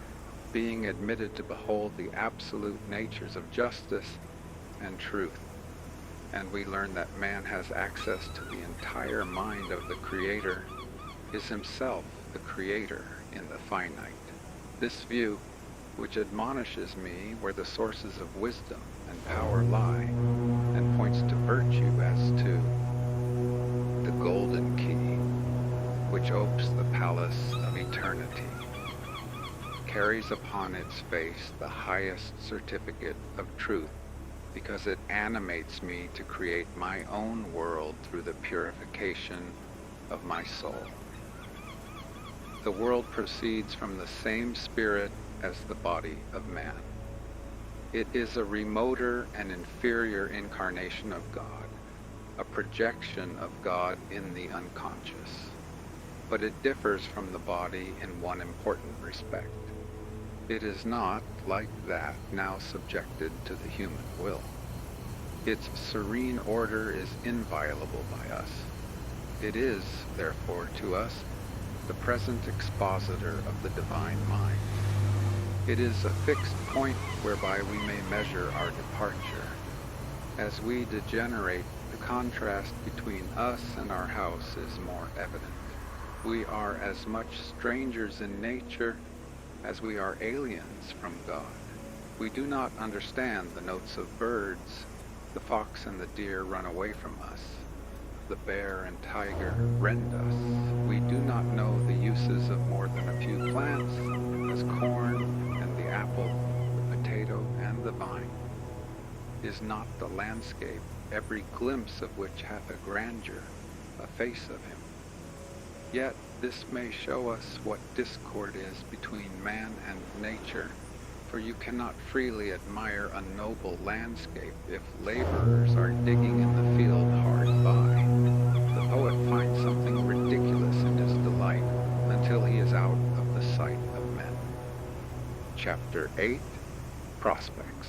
being admitted to behold the absolute natures of justice and truth, and we learn that man has access to the entire mind of the Creator, is himself the Creator in the finite. This view, which admonishes me where the sources of wisdom and power lie, and points to virtue as to the golden key, which opes the palace of eternity, carries upon its face the highest certificate of truth, because it animates me to create my own world through the purification of my soul. The world proceeds from the same spirit as the body of man. It is a remoter and inferior incarnation of God, a projection of God in the unconscious. But it differs from the body in one important respect. It is not, like that, now subjected to the human will. Its serene order is inviolable by us. It is, therefore, to us, the present expositor of the divine mind. It is a fixed point whereby we may measure our departure. As we degenerate, the contrast between us and our house is more evident. We are as much strangers in nature as we are aliens from God. We do not understand the notes of birds. The fox and the deer run away from us. The bear and tiger rend us. We do not know the uses of more than a few plants, as corn and the apple, the potato and the vine. Is not the landscape, every glimpse of which hath a grandeur, a face of him? Yet this may show us what discord is between man and nature, for you cannot freely admire a noble landscape if laborers are digging in the field hard by. The poet finds something ridiculous in his delight until he is out of the sight of men. Chapter 8, Prospects.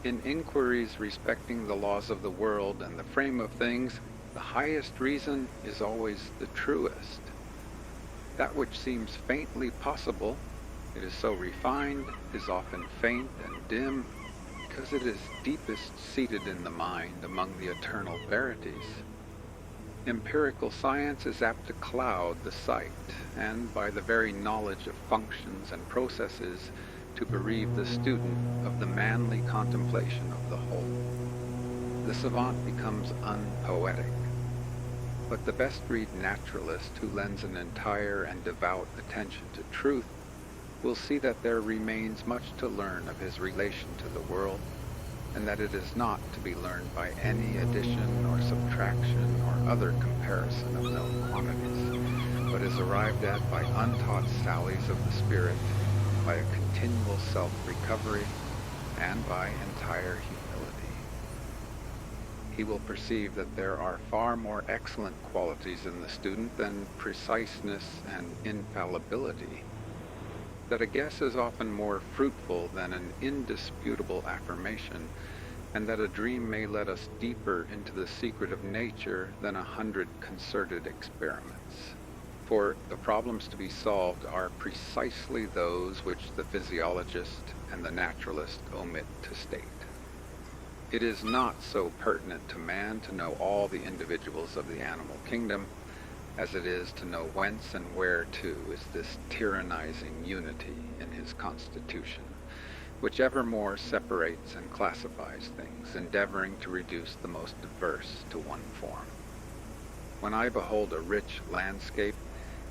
In inquiries respecting the laws of the world and the frame of things, the highest reason is always the truest. That which seems faintly possible, it is so refined, is often faint and dim, because it is deepest seated in the mind among the eternal verities. Empirical science is apt to cloud the sight, and by the very knowledge of functions and processes, to bereave the student of the manly contemplation of the whole. The savant becomes unpoetic, but the best-read naturalist who lends an entire and devout attention to truth will see that there remains much to learn of his relation to the world, and that it is not to be learned by any addition or subtraction or other comparison of known quantities, but is arrived at by untaught sallies of the spirit, by a continual self-recovery, and by entire humility. He will perceive that there are far more excellent qualities in the student than preciseness and infallibility, that a guess is often more fruitful than an indisputable affirmation, and that a dream may let us deeper into the secret of nature than 100 concerted experiments. For the problems to be solved are precisely those which the physiologist and the naturalist omit to state. It is not so pertinent to man to know all the individuals of the animal kingdom as it is to know whence and where to is this tyrannizing unity in his constitution, which evermore separates and classifies things, endeavoring to reduce the most diverse to one form. When I behold a rich landscape,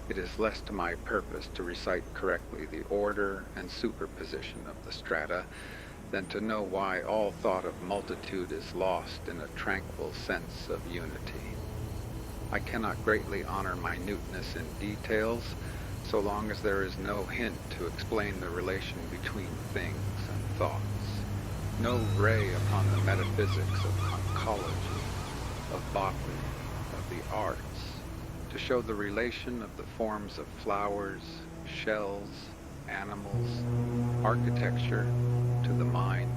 it is less to my purpose to recite correctly the order and superposition of the strata than to know why all thought of multitude is lost in a tranquil sense of unity. I cannot greatly honor minuteness in details so long as there is no hint to explain the relation between things and thoughts, no ray upon the metaphysics of conchology, of botany, of the arts, to show the relation of the forms of flowers, shells, animals, architecture to the mind,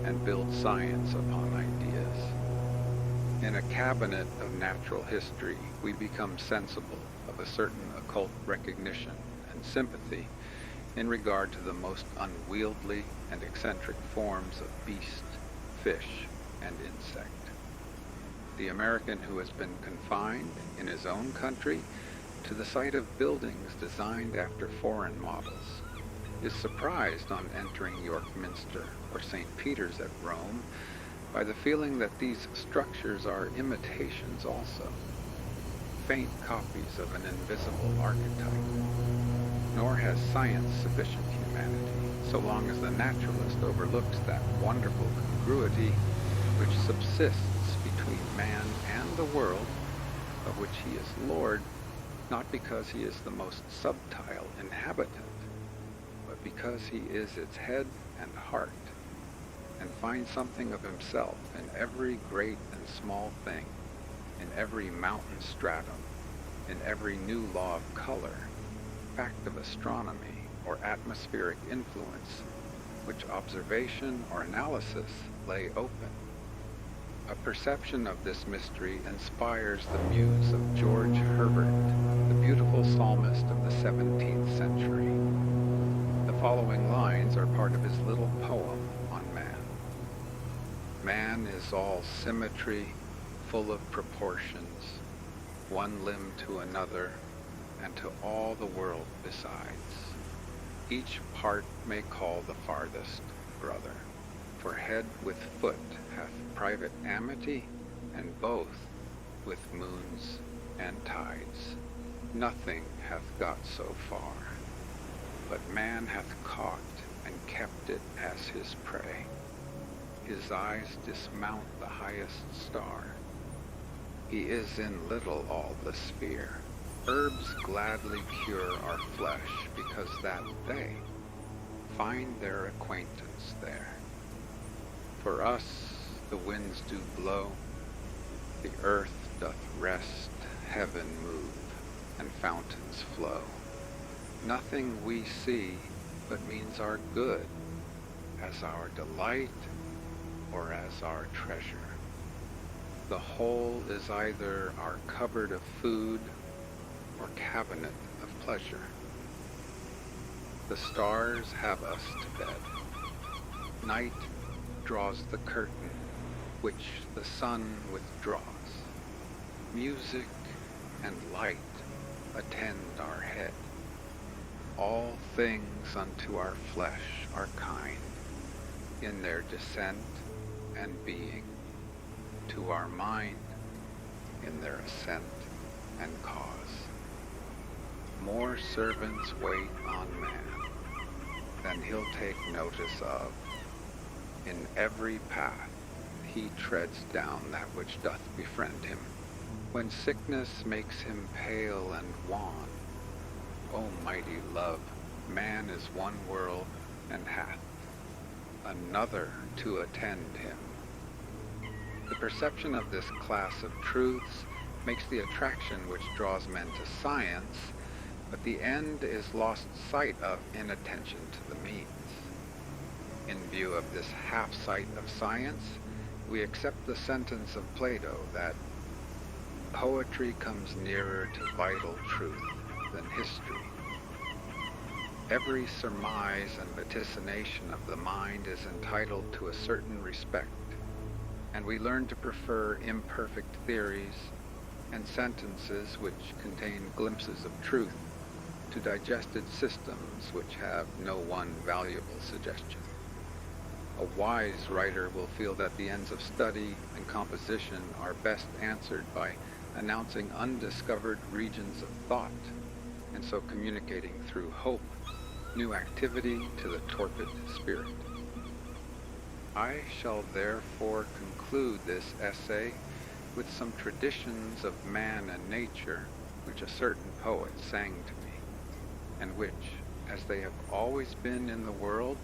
and build science upon ideas. In a cabinet of natural history, we become sensible of a certain occult recognition and sympathy in regard to the most unwieldy and eccentric forms of beast, fish, and insect. The American who has been confined in his own country to the sight of buildings designed after foreign models is surprised on entering York Minster or St. Peter's at Rome by the feeling that these structures are imitations also, faint copies of an invisible archetype. Nor has science sufficient humanity, so long as the naturalist overlooks that wonderful congruity which subsists between man and the world, of which he is lord, not because he is the most subtile inhabitant, but because he is its head and heart, and finds something of himself in every great and small thing, in every mountain stratum, in every new law of color, fact of astronomy or atmospheric influence, which observation or analysis lay open. A perception of this mystery inspires the muse of George Herbert, the beautiful psalmist of the 17th century. The following lines are part of his little poem on man. Man is all symmetry, full of proportions, one limb to another, and to all the world besides. Each part may call the farthest brother, for head with foot hath private amity, and both with moons and tides. Nothing hath got so far, but man hath caught and kept it as his prey. His eyes dismount the highest star. He is in little all the sphere. Herbs gladly cure our flesh, because that they find their acquaintance there. For us the winds do blow, the earth doth rest, heaven move, and fountains flow. Nothing we see but means our good, as our delight or as our treasure. The whole is either our cupboard of food or cabinet of pleasure. The stars have us to bed. Night draws the curtain, which the sun withdraws. Music and light attend our head. All things unto our flesh are kind, in their descent and being, to our mind, in their ascent and cause. More servants wait on man than he'll take notice of. In every path he treads down that which doth befriend him. When sickness makes him pale and wan, O mighty love, man is one world and hath another to attend him. The perception of this class of truths makes the attraction which draws men to science, but the end is lost sight of in attention to the means. In view of this half-sight of science, we accept the sentence of Plato that poetry comes nearer to vital truth than history. Every surmise and vaticination of the mind is entitled to a certain respect, and we learn to prefer imperfect theories and sentences which contain glimpses of truth to digested systems which have no one valuable suggestion. A wise writer will feel that the ends of study and composition are best answered by announcing undiscovered regions of thought, and so communicating through hope new activity to the torpid spirit. I shall therefore conclude this essay with some traditions of man and nature which a certain poet sang to me, and which, as they have always been in the world,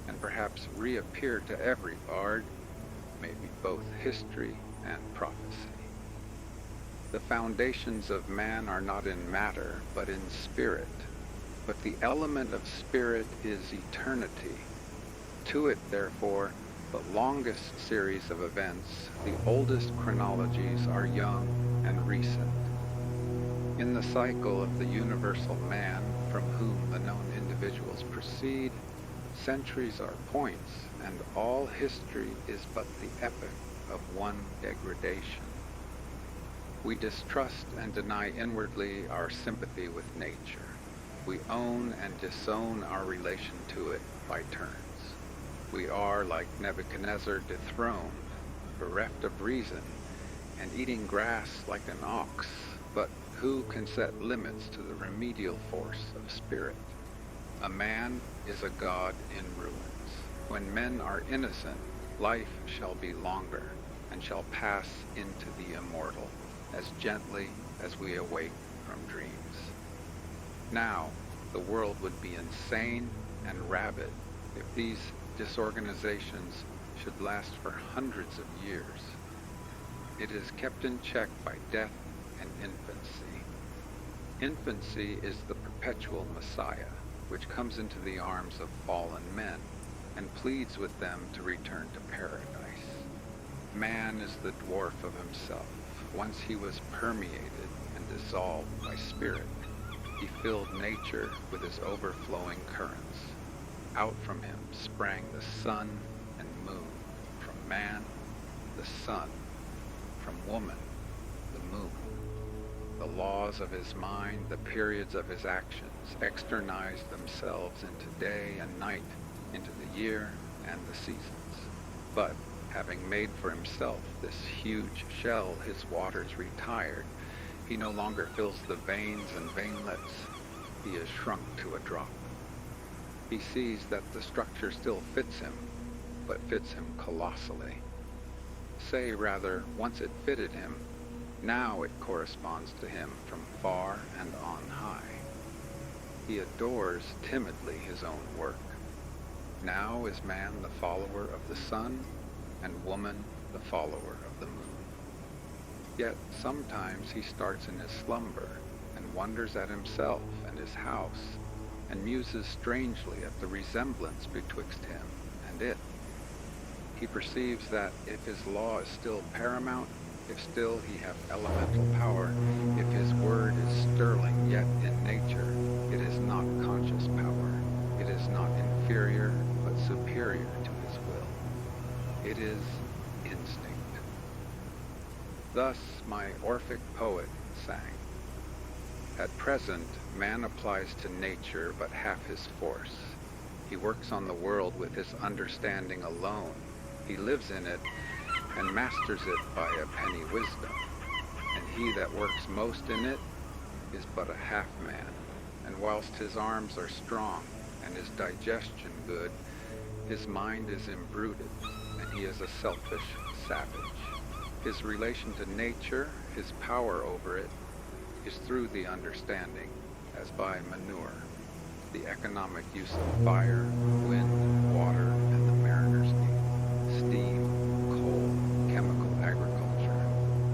and perhaps reappear to every bard, may be both history and prophecy. The foundations of man are not in matter, but in spirit. But the element of spirit is eternity. To it, therefore, the longest series of events, the oldest chronologies are young and recent. In the cycle of the universal man, from whom the known individuals proceed, centuries are points, and all history is but the epoch of one degradation. We distrust and deny inwardly our sympathy with nature. We own and disown our relation to it by turns. We are, like Nebuchadnezzar, dethroned, bereft of reason, and eating grass like an ox, but who can set limits to the remedial force of spirit? A man is a god in ruins. When men are innocent, life shall be longer, and shall pass into the immortal, as gently as we awake from dreams. Now, the world would be insane and rabid if these disorganizations should last for hundreds of years. It is kept in check by death and infancy. Infancy is the perpetual Messiah, which comes into the arms of fallen men and pleads with them to return to paradise. Man is the dwarf of himself. Once he was permeated and dissolved by spirit, he filled nature with his overflowing currents. Out from him sprang the sun and moon. From man, the sun. From woman, the moon. The laws of his mind, the periods of his actions, externized themselves into day and night, into the year and the seasons. But, having made for himself this huge shell, his waters retired. He no longer fills the veins and veinlets. He is shrunk to a drop. He sees that the structure still fits him, but fits him colossally. Say rather, once it fitted him, now it corresponds to him from far and on high. He adores timidly his own work. Now is man the follower of the sun, and woman the follower of the moon. Yet sometimes he starts in his slumber, and wonders at himself and his house, and muses strangely at the resemblance betwixt him and it. He perceives that if his law is still paramount, if still he have elemental power, if his word is sterling yet in nature, it is not conscious power. It is not inferior, but superior to his will. It is instinct. Thus my Orphic poet sang, At present, man applies to nature but half his force. He works on the world with his understanding alone. He lives in it and masters it by a penny wisdom. And he that works most in it is but a half man. And whilst his arms are strong and his digestion good, his mind is imbruted, and he is a selfish savage. His relation to nature, his power over it, is through the understanding, as by manure, the economic use of fire, wind, water, and the mariner's need, steam, coal, chemical agriculture,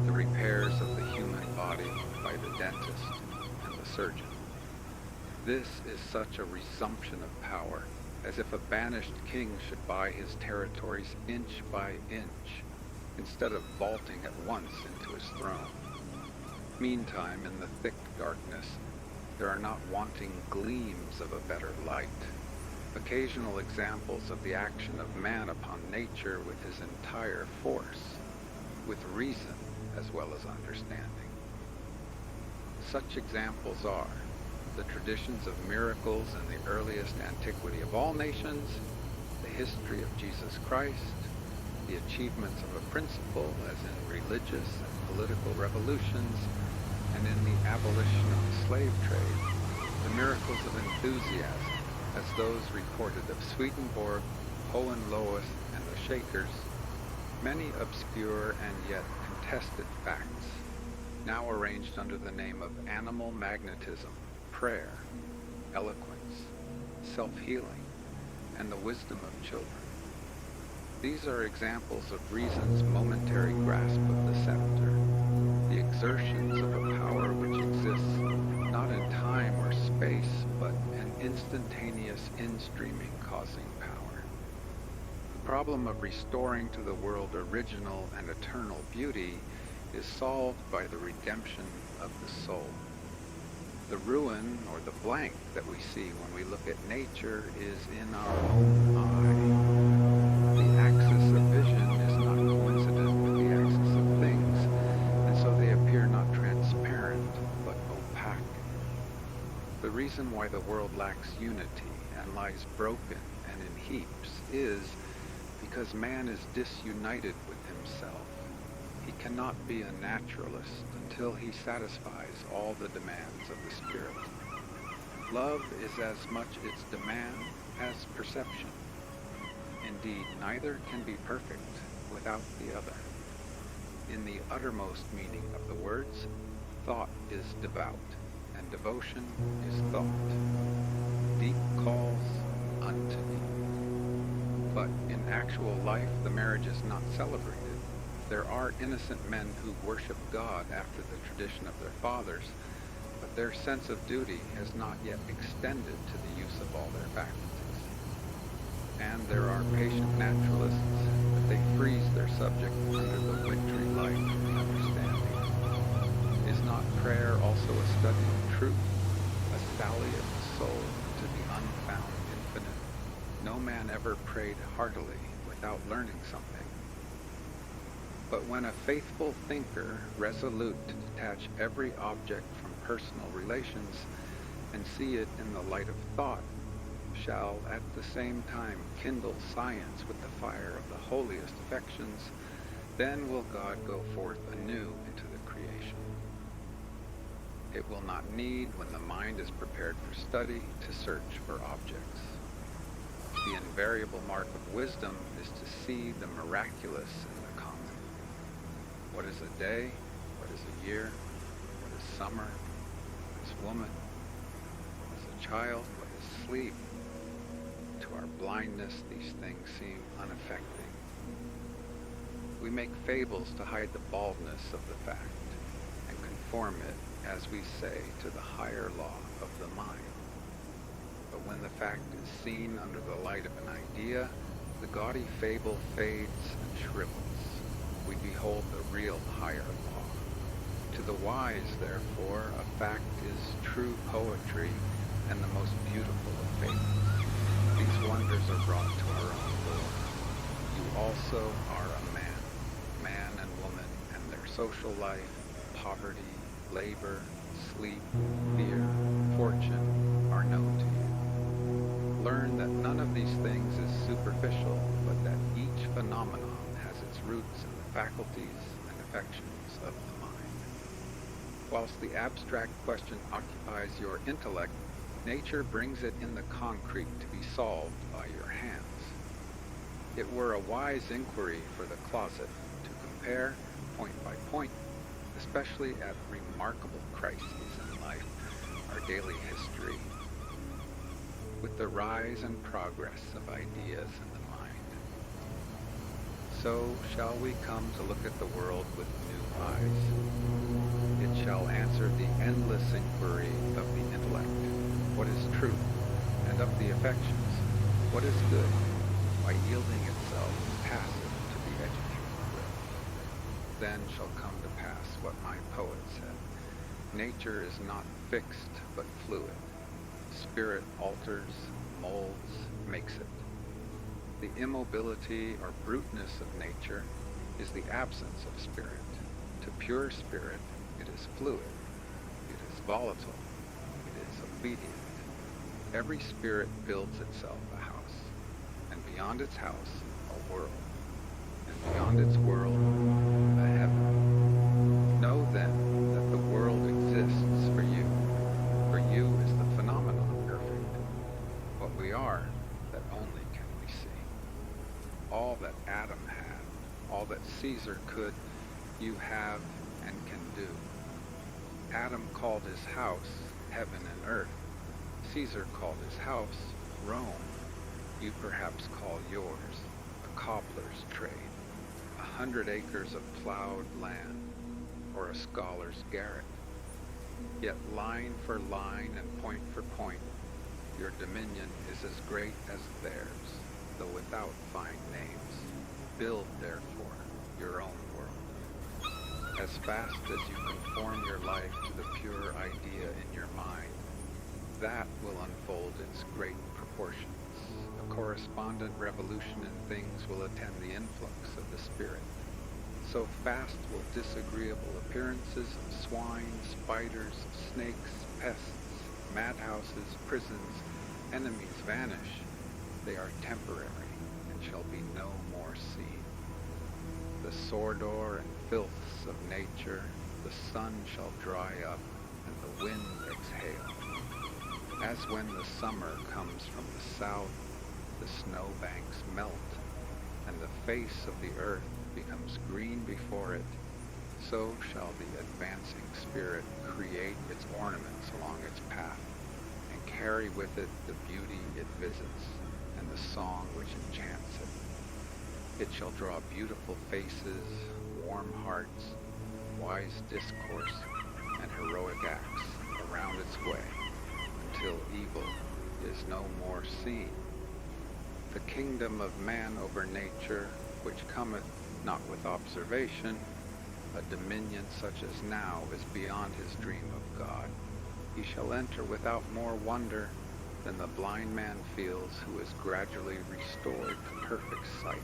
the repairs of the human body by the dentist and the surgeon. This is such a resumption of power, as if a banished king should buy his territories inch by inch, instead of vaulting at once into his throne. Meantime, in the thick darkness, there are not wanting gleams of a better light, occasional examples of the action of man upon nature with his entire force, with reason as well as understanding. Such examples are the traditions of miracles in the earliest antiquity of all nations, the history of Jesus Christ, the achievements of a principle as in religious and political revolutions, and in the abolition of the slave trade, the miracles of enthusiasm as those recorded of Swedenborg, Hohenlohes, and the Shakers, many obscure and yet contested facts, now arranged under the name of animal magnetism, prayer, eloquence, self-healing, and the wisdom of children. These are examples of reason's momentary grasp of the scepter, the exertions of a power which exists not in time or space, but an instantaneous in-streaming causing power. The problem of restoring to the world original and eternal beauty is solved by the redemption of the soul. The ruin or the blank that we see when we look at nature is in our own eye. The axis of vision is not coincident with the axis of things, and so they appear not transparent, but opaque. The reason why the world lacks unity and lies broken and in heaps is because man is disunited with himself. He cannot be a naturalist until he satisfies all the demands of the spirit. Love is as much its demand as perception. Indeed, neither can be perfect without the other. In the uttermost meaning of the words, thought is devout, and devotion is thought. Deep calls unto deep. But in actual life, the marriage is not celebrated. There are innocent men who worship God after the tradition of their fathers, but their sense of duty has not yet extended to the use of all their faculties. And there are patient naturalists, but they freeze their subject under the wintry light of the understanding. Is not prayer also a study of truth, a sally of the soul to the unfound infinite? No man ever prayed heartily without learning something. But when a faithful thinker, resolute to detach every object from personal relations and see it in the light of thought, shall at the same time kindle science with the fire of the holiest affections, then will God go forth anew into the creation. It will not need, when the mind is prepared for study, to search for objects. The invariable mark of wisdom is to see the miraculous in the common. What is a day? What is a year? What is summer? What is woman? What is a child? What is sleep? To our blindness, these things seem unaffecting. We make fables to hide the baldness of the fact and conform it, as we say, to the higher law of the mind. But when the fact is seen under the light of an idea, the gaudy fable fades and shrivels. We behold the real higher law. To the wise, therefore, a fact is true poetry and the most beautiful of fables. These wonders are brought to our own door. You also are a man and woman, and their social life, poverty, labor, sleep, fear, fortune are known to you. Learn that none of these things is superficial, but that each phenomenon has its roots in the faculties and affections of the mind. Whilst the abstract question occupies your intellect, nature brings it in the concrete to be solved by your hands. It were a wise inquiry for the closet to compare, point by point, especially at remarkable crises in life, our daily history, with the rise and progress of ideas in the mind. So shall we come to look at the world with new eyes. It shall answer the endless inquiry of the intellect, what is truth, and of the affections, what is good, by yielding itself passive to the educated will. Then shall come to pass what my poet said. Nature is not fixed, but fluid. Spirit alters, molds, makes it. The immobility or bruteness of nature is the absence of spirit. To pure spirit, it is fluid, it is volatile, it is obedient. Every spirit builds itself a house, and beyond its house, a world, and beyond its world, a heaven. Know then that the world exists for you. For you is the phenomenon perfect. What we are, that only can we see. All that Adam had, all that Caesar could, you have and can do. Adam called his house heaven and earth. Caesar called his house Rome. You perhaps call yours a cobbler's trade, 100 acres of plowed land, or a scholar's garret. Yet line for line and point for point, your dominion is as great as theirs, though without fine names. Build, therefore, your own world. As fast as you conform your life to the pure idea in your mind, that will unfold its great proportions. A correspondent revolution in things will attend the influx of the Spirit. So fast will disagreeable appearances of swine, spiders, snakes, pests, madhouses, prisons, enemies vanish. They are temporary and shall be no more seen. The sordor and filths of nature, the sun shall dry up and the wind exhale. As when the summer comes from the south, the snowbanks melt, and the face of the earth becomes green before it, so shall the advancing Spirit create its ornaments along its path, and carry with it the beauty it visits, and the song which enchants it. It shall draw beautiful faces, warm hearts, wise discourse, and heroic acts around its way, until evil is no more seen. The kingdom of man over nature, which cometh not with observation, a dominion such as now is beyond his dream of God. He shall enter without more wonder than the blind man feels who is gradually restored to perfect sight.